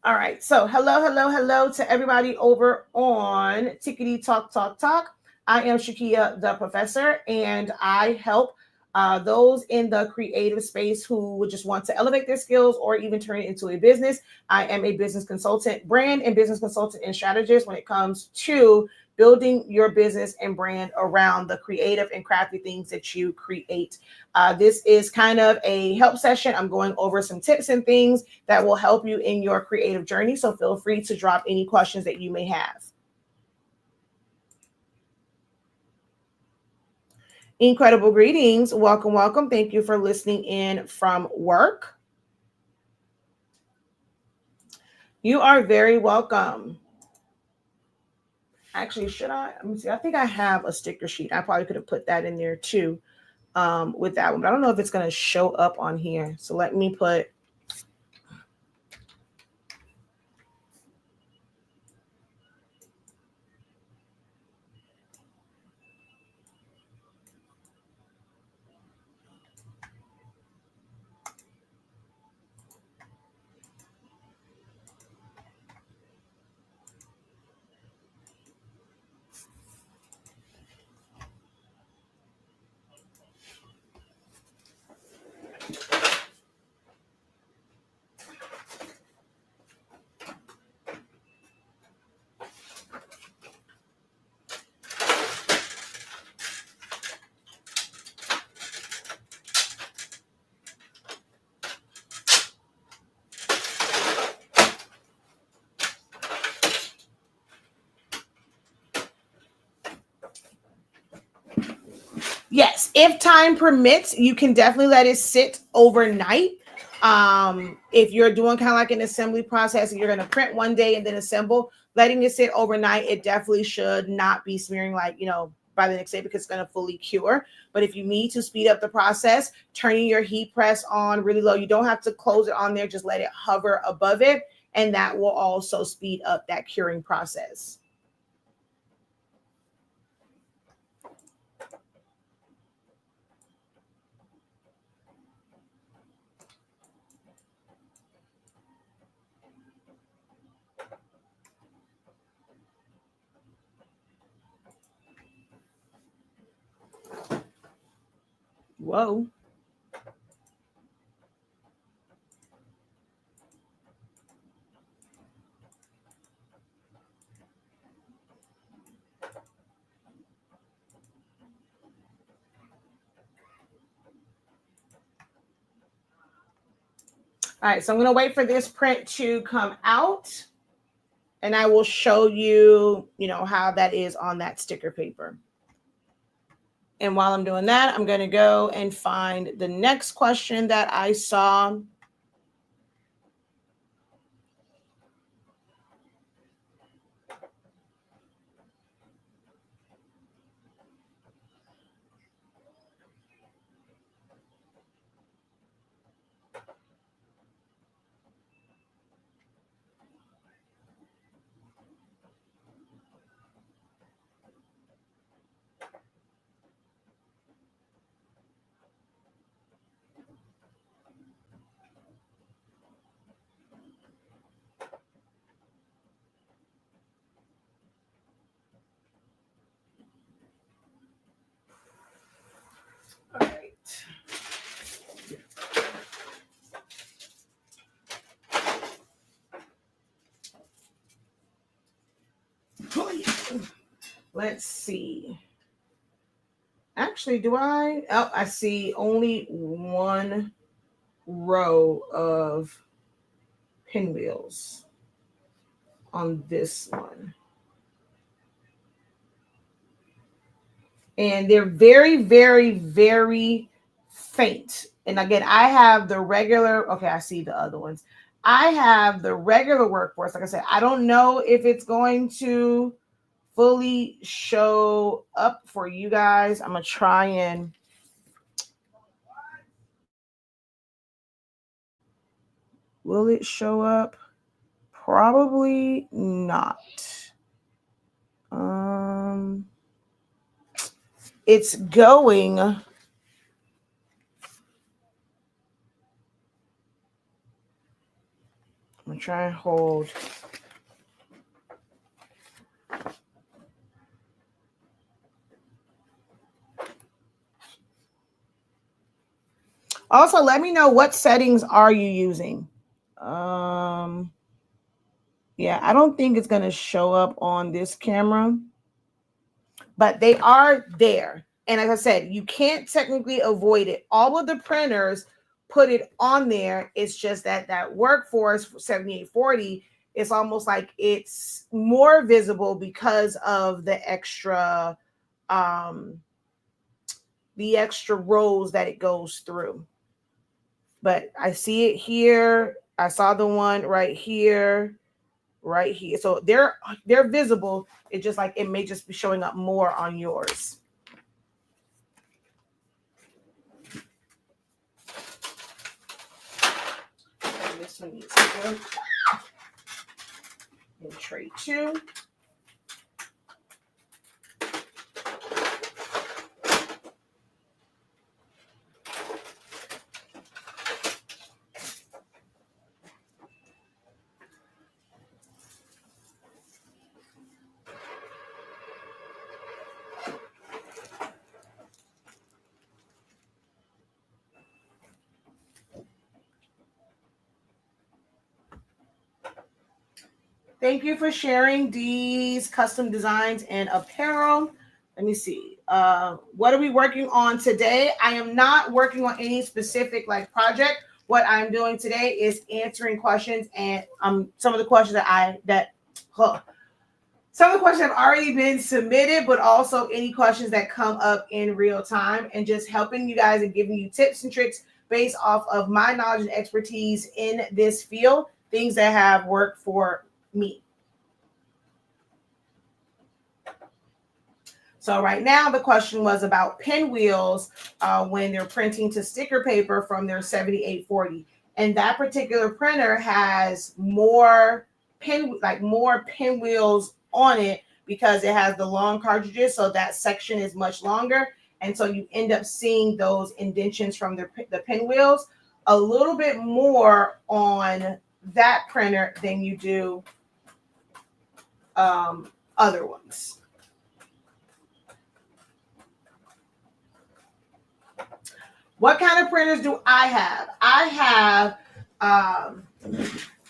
All right, so hello to everybody over on Tickety Talk Talk Talk. I am Shakeya, the professor, and I help those in the creative space who would just want to elevate their skills or even turn it into a business. I am a business consultant, brand and business consultant and strategist when it comes to building your business and brand around the creative and crafty things that you create. This is kind of a help session. I'm going over some tips and things that will help you in your creative journey. So feel free to drop any questions that you may have. Incredible greetings. Welcome, welcome. Thank you for listening in from work. You are very welcome. Actually, should I? Let me see. I think I have a sticker sheet. I probably could have put that in there too with that one. But I don't know if it's going to show up on here. So let me put. Yes, if time permits, you can definitely let it sit overnight. If you're doing kind of like an assembly process and you're going to print one day and then assemble, letting it sit overnight, it definitely should not be smearing like, by the next day because it's going to fully cure. But if you need to speed up the process, turning your heat press on really low, you don't have to close it on there, just let it hover above it. And that will also speed up that curing process. Whoa. All right, so I'm going to wait for this print to come out and I will show you, how that is on that sticker paper. And while I'm doing that, I'm going to go and find the next question that I saw. All right. Let's see. Actually, do I? Oh, I see only one row of pinwheels on this one. And they're very, very, very faint. And again, I have the regular, okay, I see the other ones. I have the regular workforce. Like I said, I don't know if it's going to fully show up for you guys. I'm going to try and will it show up? Probably not. It's going. I'm gonna try and hold. Also, let me know what settings are you using. Yeah, I don't think it's gonna show up on this camera, but they are there. And as I said, you can't technically avoid it. All of the printers put it on there. It's just that Workforce 7840, it's almost like it's more visible because of the extra rows that it goes through. But I see it here. I saw the one right here, right here. So they're visible. It's just like it may just be showing up more on yours. This one needs to go in tray 2. Thank you for sharing these custom designs and apparel. Let me see. What are we working on today? I am not working on any specific project. What I'm doing today is answering questions, and some of the questions some of the questions have already been submitted, but also any questions that come up in real time, and just helping you guys and giving you tips and tricks based off of my knowledge and expertise in this field, things that have worked for me. So right now the question was about pinwheels when they're printing to sticker paper from their 7840, and that particular printer has more pinwheels on it because it has the long cartridges, so that section is much longer, and so you end up seeing those indentions from the pinwheels a little bit more on that printer than you do other ones. What kind of printers do I have? I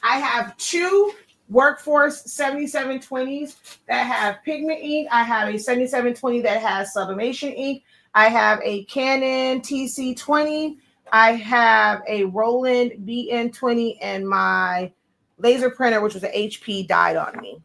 have 2 Workforce 7720s that have pigment ink. I have a 7720 that has sublimation ink. I have a Canon TC20. I have a Roland BN20, and my laser printer, which was an HP, died on me.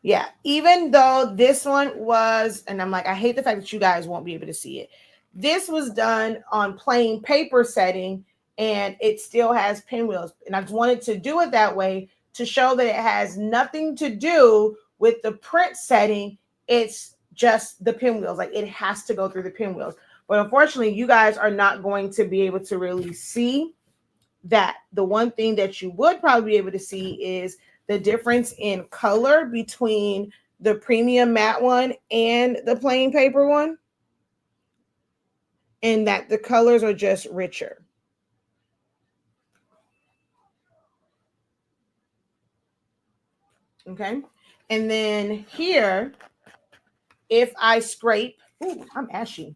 Yeah, even though this one was, and I'm like, I hate the fact that you guys won't be able to see it. This was done on plain paper setting, and it still has pinwheels. And I just wanted to do it that way to show that it has nothing to do with the print setting. It's just the pinwheels. Like, it has to go through the pinwheels. But unfortunately, you guys are not going to be able to really see that. The one thing that you would probably be able to see is the difference in color between the premium matte one and the plain paper one, and that the colors are just richer. Okay. And then here, if I scrape, ooh, I'm ashy.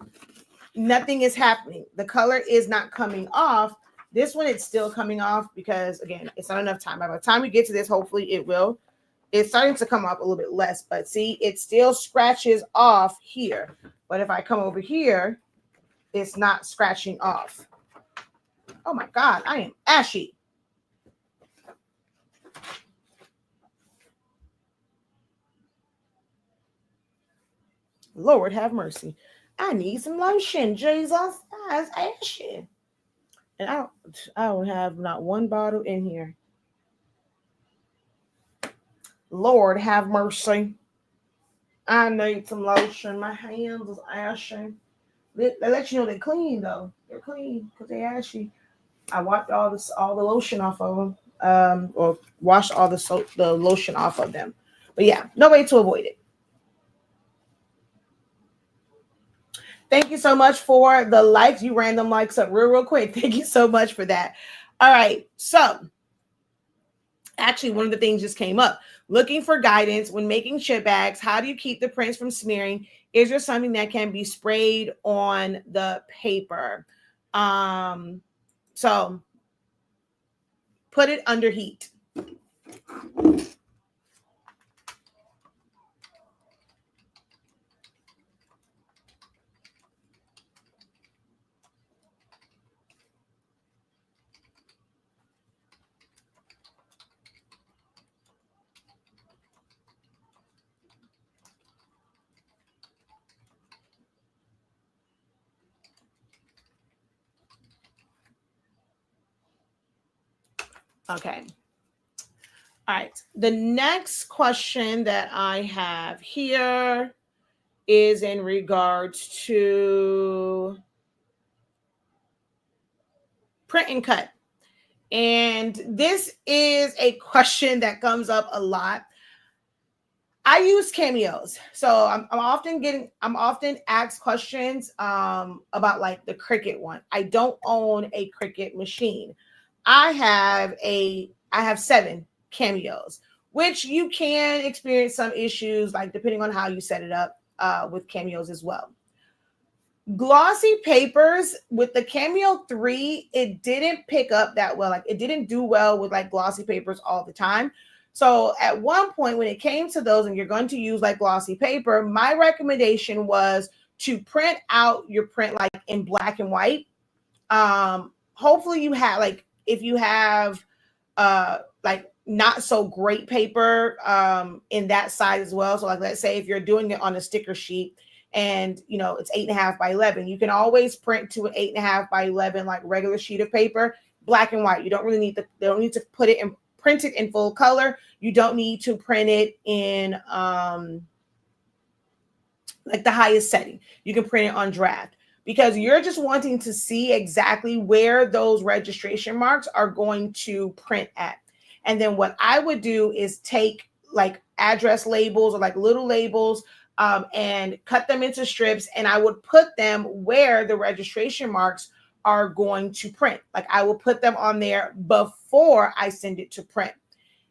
Nothing is happening. The color is not coming off. This one, it's still coming off because, again, it's not enough time. By the time we get to this, hopefully it will. It's starting to come up a little bit less, but see, it still scratches off here. But if I come over here, it's not scratching off. Oh my God, I am ashy. Lord have mercy. I need some lotion, Jesus. That's ashy. And I don't have not one bottle in here. Lord have mercy. I need some lotion. My hands is ashy. They let you know they're clean though. They're clean because they're ashy. I wiped all the lotion off of them. or wash all the lotion off of them. But yeah, no way to avoid it. Thank you so much for the likes. You ran them likes up real quick. Thank you so much for that. All right. So actually, one of the things just came up. Looking for guidance when making chip bags. How do you keep the prints from smearing? Is there something that can be sprayed on the paper? So put it under heat. Okay. All right. The next question that I have here is in regards to print and cut. And this is a question that comes up a lot. I use cameos, so I'm often asked questions about like the Cricut one. I don't own a Cricut machine. I have 7 cameos, which you can experience some issues, like depending on how you set it up with cameos as well. Glossy papers with the Cameo 3, it didn't pick up that well. Like it didn't do well with like glossy papers all the time. So at one point when it came to those and you're going to use like glossy paper, my recommendation was to print out your print like in black and white. Hopefully you have like, if you have like not so great paper in that size as well. So like let's say if you're doing it on a sticker sheet and you know it's 8.5 by 11, you can always print to an 8.5 by 11 like regular sheet of paper, black and white. You don't really need to, they don't need to put it in, print it in full color. You don't need to print it in like the highest setting. You can print it on draft because you're just wanting to see exactly where those registration marks are going to print at. And then what I would do is take like address labels or like little labels and cut them into strips, and I would put them where the registration marks are going to print. Like I will put them on there before I send it to print.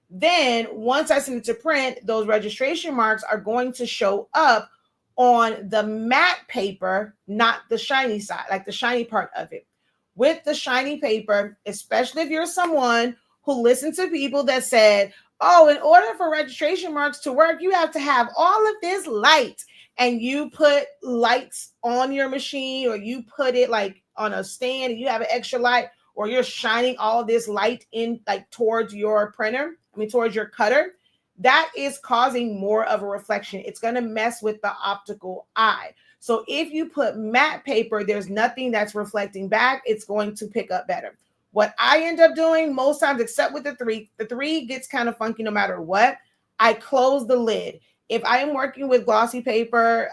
Then once I send it to print, those registration marks are going to show up on the matte paper, not the shiny side, like the shiny part of it. With the shiny paper, especially if you're someone who listened to people that said, oh, in order for registration marks to work, you have to have all of this light, and you put lights on your machine, or you put it like on a stand and you have an extra light, or you're shining all this light in like towards your printer, towards your cutter, that is causing more of a reflection. It's going to mess with the optical eye. So if you put matte paper, there's nothing that's reflecting back. It's going to pick up better. What I end up doing most times, except with the 3 gets kind of funky no matter what, I close the lid. If I am working with glossy paper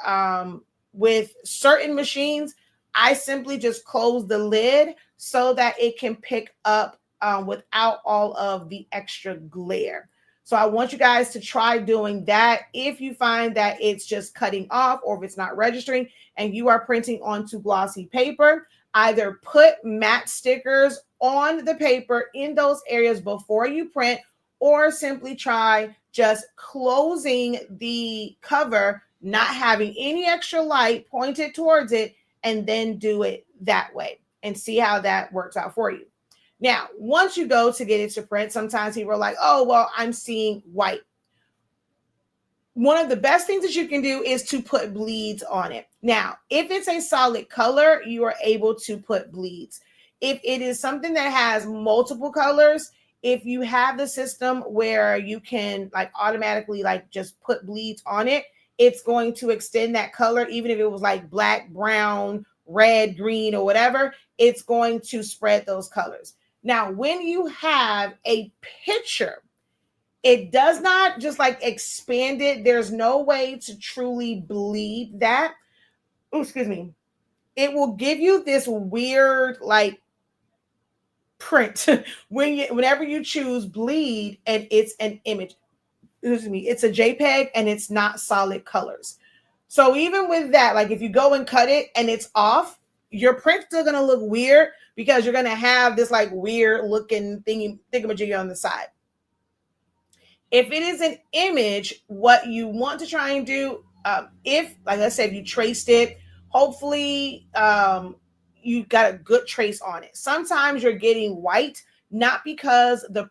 with certain machines, I simply just close the lid so that it can pick up without all of the extra glare. So I want you guys to try doing that. If you find that it's just cutting off or if it's not registering and you are printing onto glossy paper, either put matte stickers on the paper in those areas before you print, or simply try just closing the cover, not having any extra light pointed towards it, and then do it that way and see how that works out for you. Now, once you go to get it to print, sometimes people are like, oh, well, I'm seeing white. One of the best things that you can do is to put bleeds on it. Now, if it's a solid color, you are able to put bleeds. If it is something that has multiple colors, if you have the system where you can like automatically like just put bleeds on it, it's going to extend that color. Even if it was like black, brown, red, green, or whatever, it's going to spread those colors. Now, when you have a picture, it does not just like expand it. There's no way to truly bleed that. Ooh, excuse me. It will give you this weird, like, print whenever you choose bleed and it's an image. Excuse me, it's a JPEG and it's not solid colors. So even with that, like if you go and cut it and it's off, your print's still gonna look weird because you're gonna have this like weird looking thingamajiggy on the side. If it is an image, what you want to try and do, if, like I said, you traced it, hopefully you got a good trace on it. Sometimes you're getting white, not because the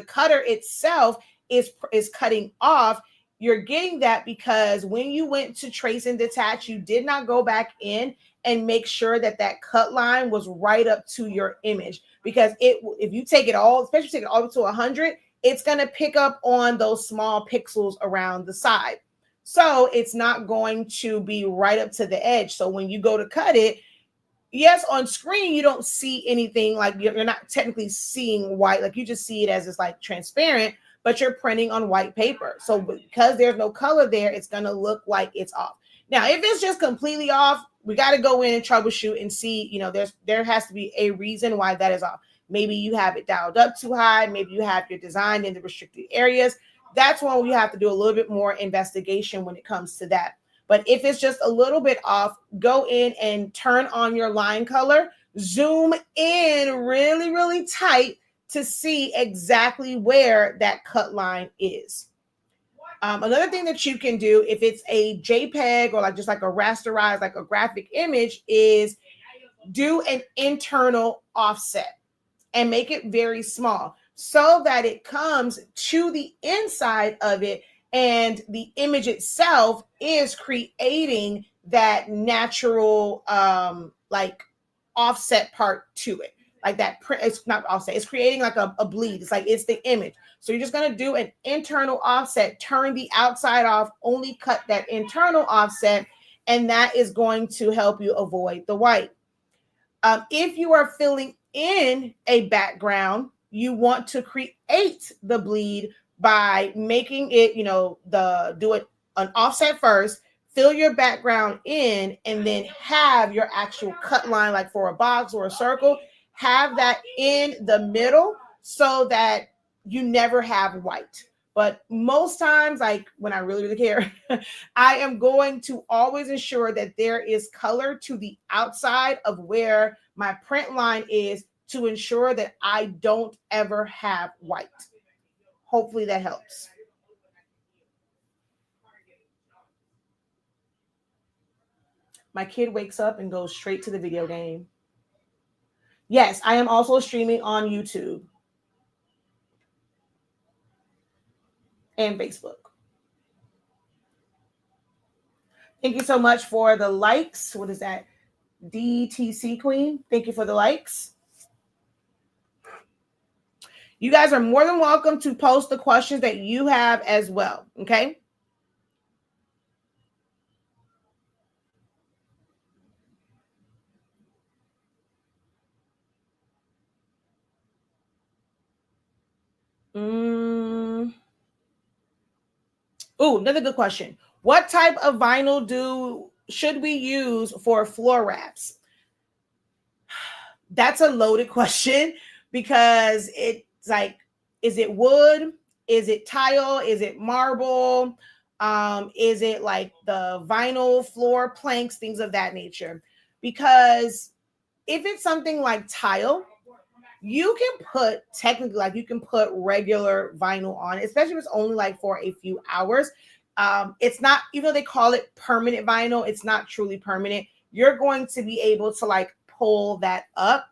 cutter itself is cutting off. You're getting that because when you went to trace and detach, you did not go back in and make sure that that cut line was right up to your image. Because if you take it all, especially take it all to 100, it's going to pick up on those small pixels around the side. So it's not going to be right up to the edge. So when you go to cut it, yes, on screen, you don't see anything, like you're not technically seeing white, like you just see it as it's like transparent, but you're printing on white paper. So because there's no color there, it's going to look like it's off. Now, if it's just completely off, we got to go in and troubleshoot and see, there has to be a reason why that is off. Maybe you have it dialed up too high. Maybe you have your design in the restricted areas. That's when we have to do a little bit more investigation when it comes to that. But if it's just a little bit off, go in and turn on your line color, zoom in really, really tight to see exactly where that cut line is. Another thing that you can do, if it's a JPEG or like just like a rasterized, like a graphic image, is do an internal offset and make it very small so that it comes to the inside of it and the image itself is creating that natural like offset part to it. Like that print, it's not offset, it's creating like a bleed. It's like it's the image. So you're just going to do an internal offset, turn the outside off, only cut that internal offset, and that is going to help you avoid the white. If you are filling in a background, you want to create the bleed by making it, do it an offset first, fill your background in, and then have your actual cut line, like for a box or a circle, have that in the middle so that you never have white. But most times, like when I really, really care, I am going to always ensure that there is color to the outside of where my print line is to ensure that I don't ever have white. Hopefully that helps. My kid wakes up and goes straight to the video game. Yes, I am also streaming on YouTube and Facebook. Thank you so much for the likes. What is that? DTC Queen. Thank you for the likes. You guys are more than welcome to post the questions that you have as well. Okay. Oh, another good question. What type of vinyl should we use for floor wraps? That's a loaded question because it's like, is it wood? Is it tile? Is it marble? Is it like the vinyl floor planks, things of that nature? Because if it's something like tile, you can put technically, like you can put regular vinyl on, especially if it's only like for a few hours. It's not, even though they call it permanent vinyl, it's not truly permanent. You're going to be able to like pull that up.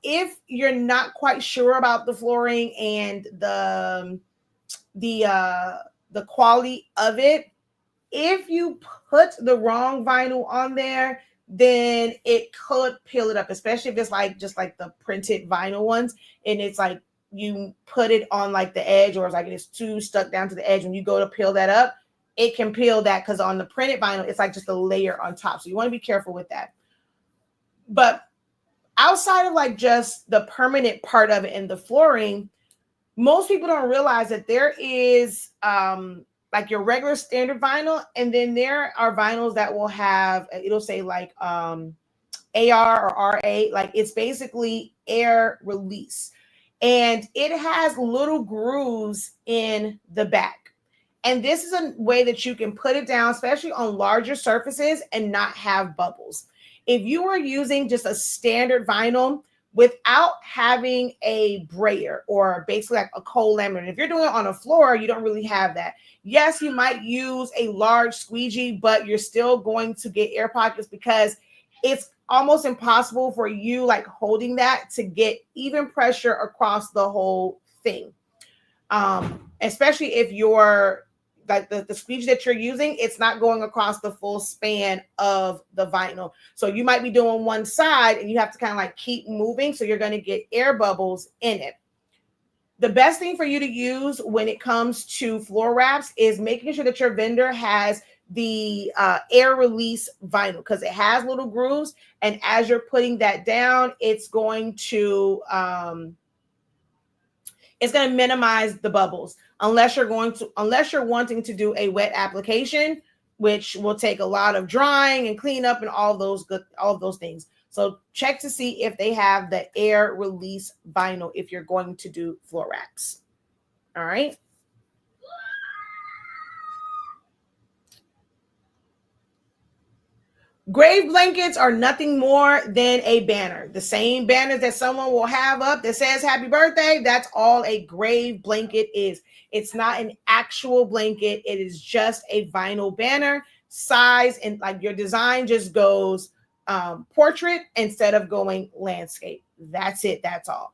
If you're not quite sure about the flooring and the quality of it, if you put the wrong vinyl on there, then it could peel it up, especially if it's like just like the printed vinyl ones and it's like you put it on like the edge, or it's like it's too stuck down to the edge. When you go to peel that up, it can peel that because on the printed vinyl it's like just a layer on top, so you want to be careful with that. But outside of like just the permanent part of it and the flooring, most people don't realize that there is like your regular standard vinyl, and then there are vinyls that will have, it'll say like AR or RA, like it's basically air release. And it has little grooves in the back. And this is a way that you can put it down, especially on larger surfaces, and not have bubbles. If you are using just a standard vinyl without having a brayer or basically like a cold laminate, if you're doing it on a floor, you don't really have that. Yes, you might use a large squeegee, but you're still going to get air pockets because it's almost impossible for you like holding that to get even pressure across the whole thing. Especially if you're like the squeegee that you're using, it's not going across the full span of the vinyl. So you might be doing one side and you have to kind of like keep moving. So you're going to get air bubbles in it. The best thing for you to use when it comes to floor wraps is making sure that your vendor has the air release vinyl, because it has little grooves. And as you're putting that down, it's going to minimize the bubbles, unless you're wanting to do a wet application, which will take a lot of drying and cleanup and all of those things. So check to see if they have the air release vinyl if you're going to do floor wraps. All right. Grave blankets are nothing more than a banner. The same banner that someone will have up that says happy birthday, that's all a grave blanket is. It's not an actual blanket. It is just a vinyl banner size, and like your design just goes portrait instead of going landscape. That's it. That's all.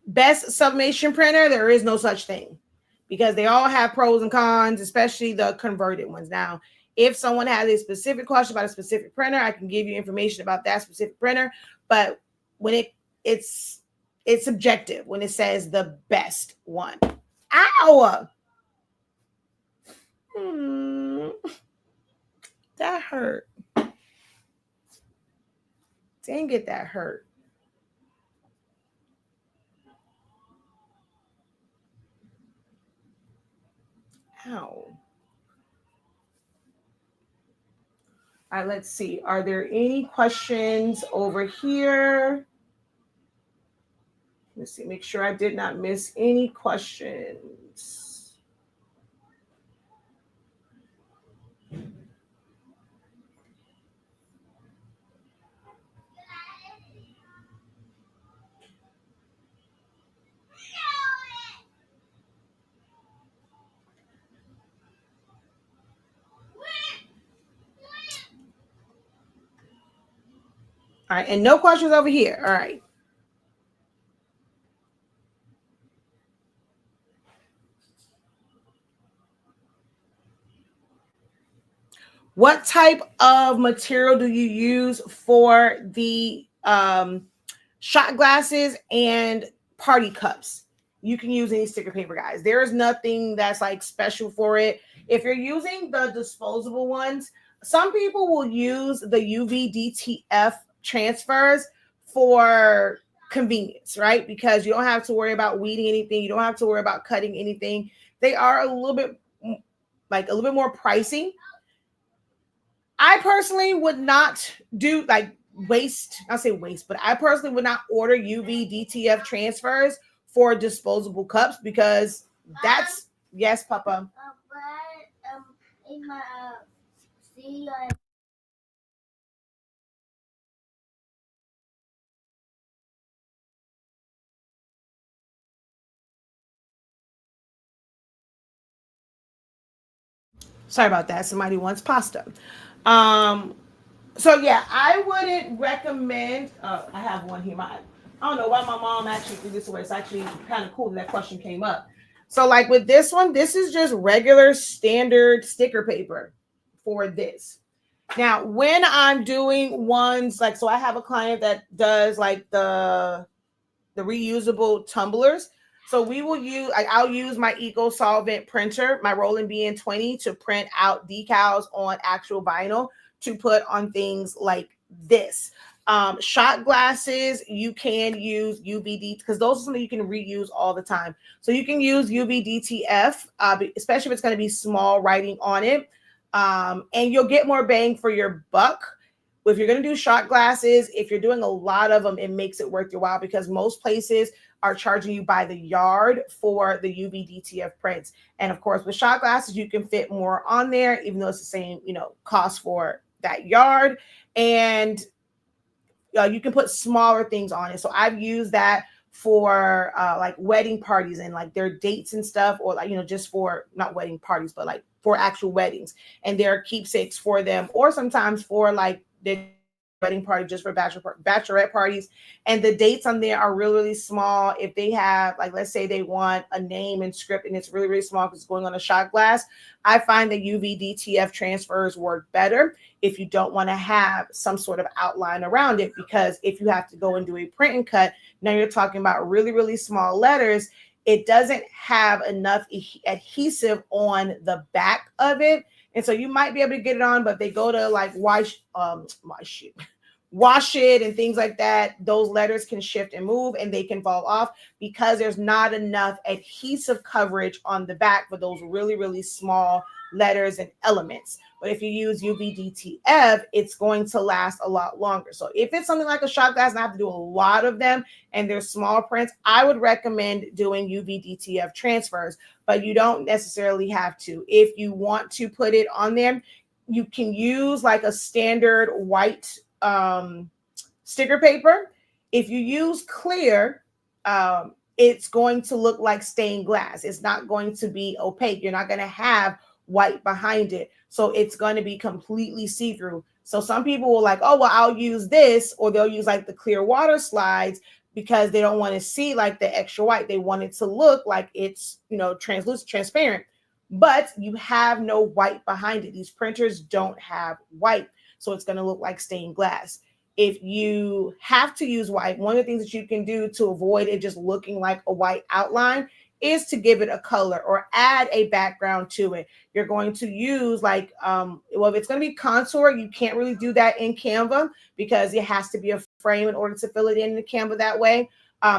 Best sublimation printer, there is no such thing, because they all have pros and cons, especially the converted ones. Now, if someone has a specific question about a specific printer, I can give you information about that specific printer. But when it's subjective when it says the best one. Ow! That hurt. Dang it, that hurt. Ow. All right, let's see. Are there any questions over here? Let's see, make sure I did not miss any questions. All right, and no questions over here. All right. What type of material do you use for the shot glasses and party cups? You can use any sticker paper, guys. There is nothing that's like special for it. If you're using the disposable ones, some people will use the UV DTF transfers for convenience, right? Because you don't have to worry about weeding anything. You don't have to worry about cutting anything. They are a little bit more pricey. I personally would not do like waste. I'll say waste, but I personally would not order UV DTF transfers for disposable cups, because that's yes, Papa. In my sorry about that. Somebody wants pasta. So yeah, I wouldn't recommend. I have one here. I don't know why my mom actually threw this away. It's actually kind of cool that question came up. So like with this one, this is just regular standard sticker paper for this. Now, when I'm doing ones like, so I have a client that does like the reusable tumblers. So we will use, I'll use my Eco Solvent printer, my Roland BN20, to print out decals on actual vinyl to put on things like this. Shot glasses, you can use UVD because those are something you can reuse all the time. So you can use UVDTF, especially if it's going to be small writing on it. And you'll get more bang for your buck. If you're going to do shot glasses, if you're doing a lot of them, it makes it worth your while because most places are charging you by the yard for the UV prints. And of course, with shot glasses, you can fit more on there, even though it's the same, cost for that yard. And you can put smaller things on it. So I've used that for like wedding parties and like their dates and stuff, or like, just for not wedding parties, but like for actual weddings and their keepsakes for them, or sometimes for like their wedding party just for bachelorette parties. And the dates on there are really, really small. If they have, like, let's say they want a name and script and it's really, really small because it's going on a shot glass, I find that UVDTF transfers work better if you don't want to have some sort of outline around it, because if you have to go and do a print and cut, now you're talking about really, really small letters. It doesn't have enough adhesive on the back of it. And so you might be able to get it on, but they go to like wash it and things like that, those letters can shift and move and they can fall off because there's not enough adhesive coverage on the back for those really, really small letters and elements. But if you use UVDTF, it's going to last a lot longer. So if it's something like a shot glass and I have to do a lot of them and they're small prints, I would recommend doing UVDTF transfers, but you don't necessarily have to. If you want to put it on there, you can use like a standard white sticker paper. If you use clear, it's going to look like stained glass. It's not going to be opaque. You're not going to have white behind it. So it's going to be completely see-through. So some people will like, oh, well, I'll use this, or they'll use like the clear water slides because they don't want to see like the extra white. They want it to look like it's, translucent, transparent, but you have no white behind it. These printers don't have white. So it's going to look like stained glass. If you have to use white, one of the things that you can do to avoid it just looking like a white outline is to give it a color or add a background to it. You're going to use like, if it's going to be contour, you can't really do that in Canva because it has to be a frame in order to fill it in the Canva that way.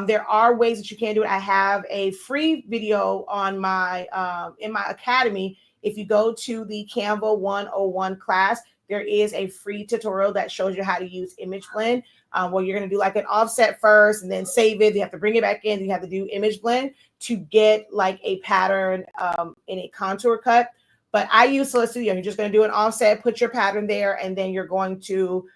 There are ways that you can do it. I have a free video on my in my academy. If you go to the Canva 101 class, there is a free tutorial that shows you how to use image blend, where you're going to do like an offset first and then save it. You have to bring it back in. You have to do image blend to get like a pattern in a contour cut. But I use Solid Studio. You're just going to do an offset, put your pattern there, and then you're going to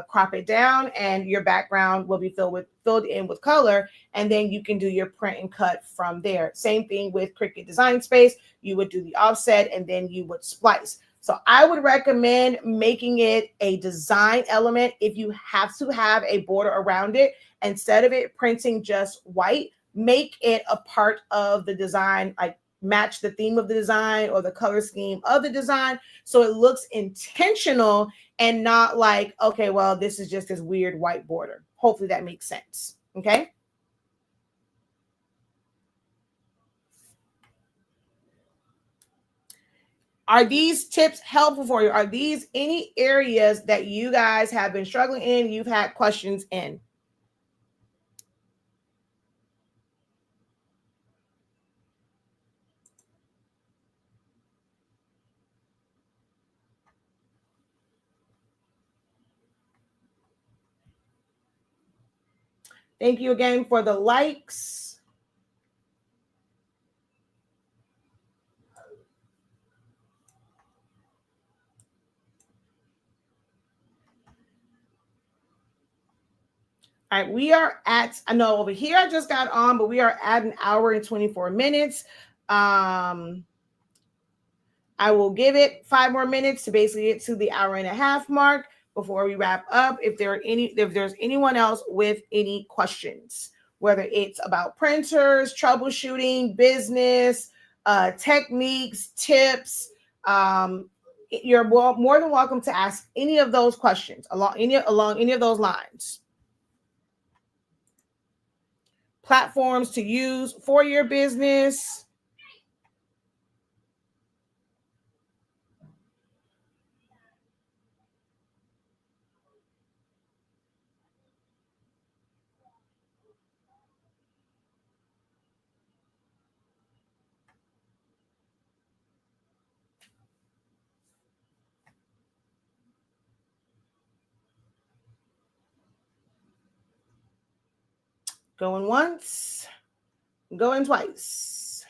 crop it down, and your background will be filled in with color, and then you can do your print and cut from there. Same thing with Cricut Design Space. You would do the offset, and then you would splice. So I would recommend making it a design element. If you have to have a border around it, instead of it printing just white, make it a part of the design, like match the theme of the design or the color scheme of the design, so it looks intentional and not like, okay, well, this is just this weird white border. Hopefully that makes sense. Okay. Are these tips helpful for you? Are these any areas that you guys have been struggling in, you've had questions in? Thank you again for the likes. All right, we are at, I know over here I just got on, but we are at an hour and 24 minutes. I will give it 5 more minutes to basically get to the hour and a half mark before we wrap up. If there's anyone else with any questions, whether it's about printers, troubleshooting, business, techniques, tips, you're more than welcome to ask any of those questions along any of those lines. platforms to use for your business. Going once, going twice.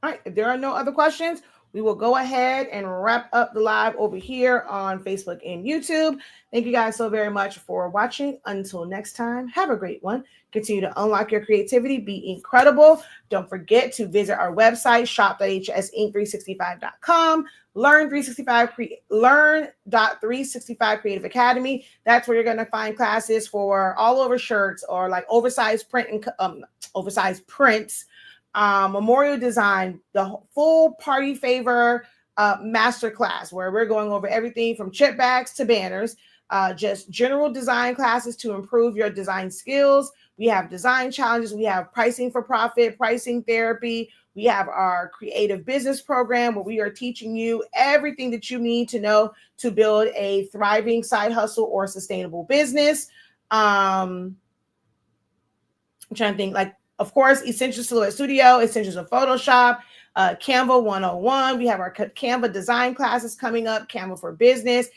All right, if there are no other questions, we will go ahead and wrap up the live over here on Facebook and YouTube. Thank you guys so very much for watching. Until next time, have a great one. Continue to unlock your creativity, be incredible. Don't forget to visit our website, shop.hsinc365.com. Learn.365 Creative Academy. That's where you're going to find classes for all over shirts or like oversized oversized prints, memorial design, the full party favor masterclass, where we're going over everything from chip bags to banners, just general design classes to improve your design skills. We have design challenges. We have pricing for profit, pricing therapy. We have our creative business program where we are teaching you everything that you need to know to build a thriving side hustle or sustainable business. I'm trying to think, like, of course, Essentials Silhouette Studio, Essentials of Photoshop, Canva 101. We have our Canva design classes coming up, Canva for Business,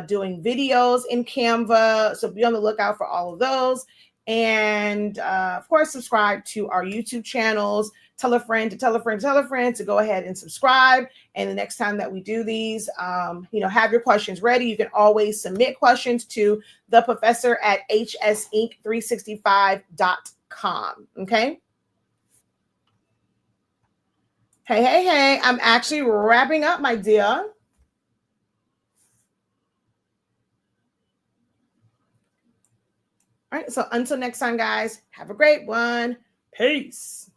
doing videos in Canva. So be on the lookout for all of those. And of course, subscribe to our YouTube channels. Tell a friend to tell a friend to tell a friend to go ahead and subscribe. And the next time that we do these, have your questions ready. You can always submit questions to the professor at hsinc365.com. Okay. Hey. I'm actually wrapping up, my dear. All right. So until next time, guys, have a great one. Peace.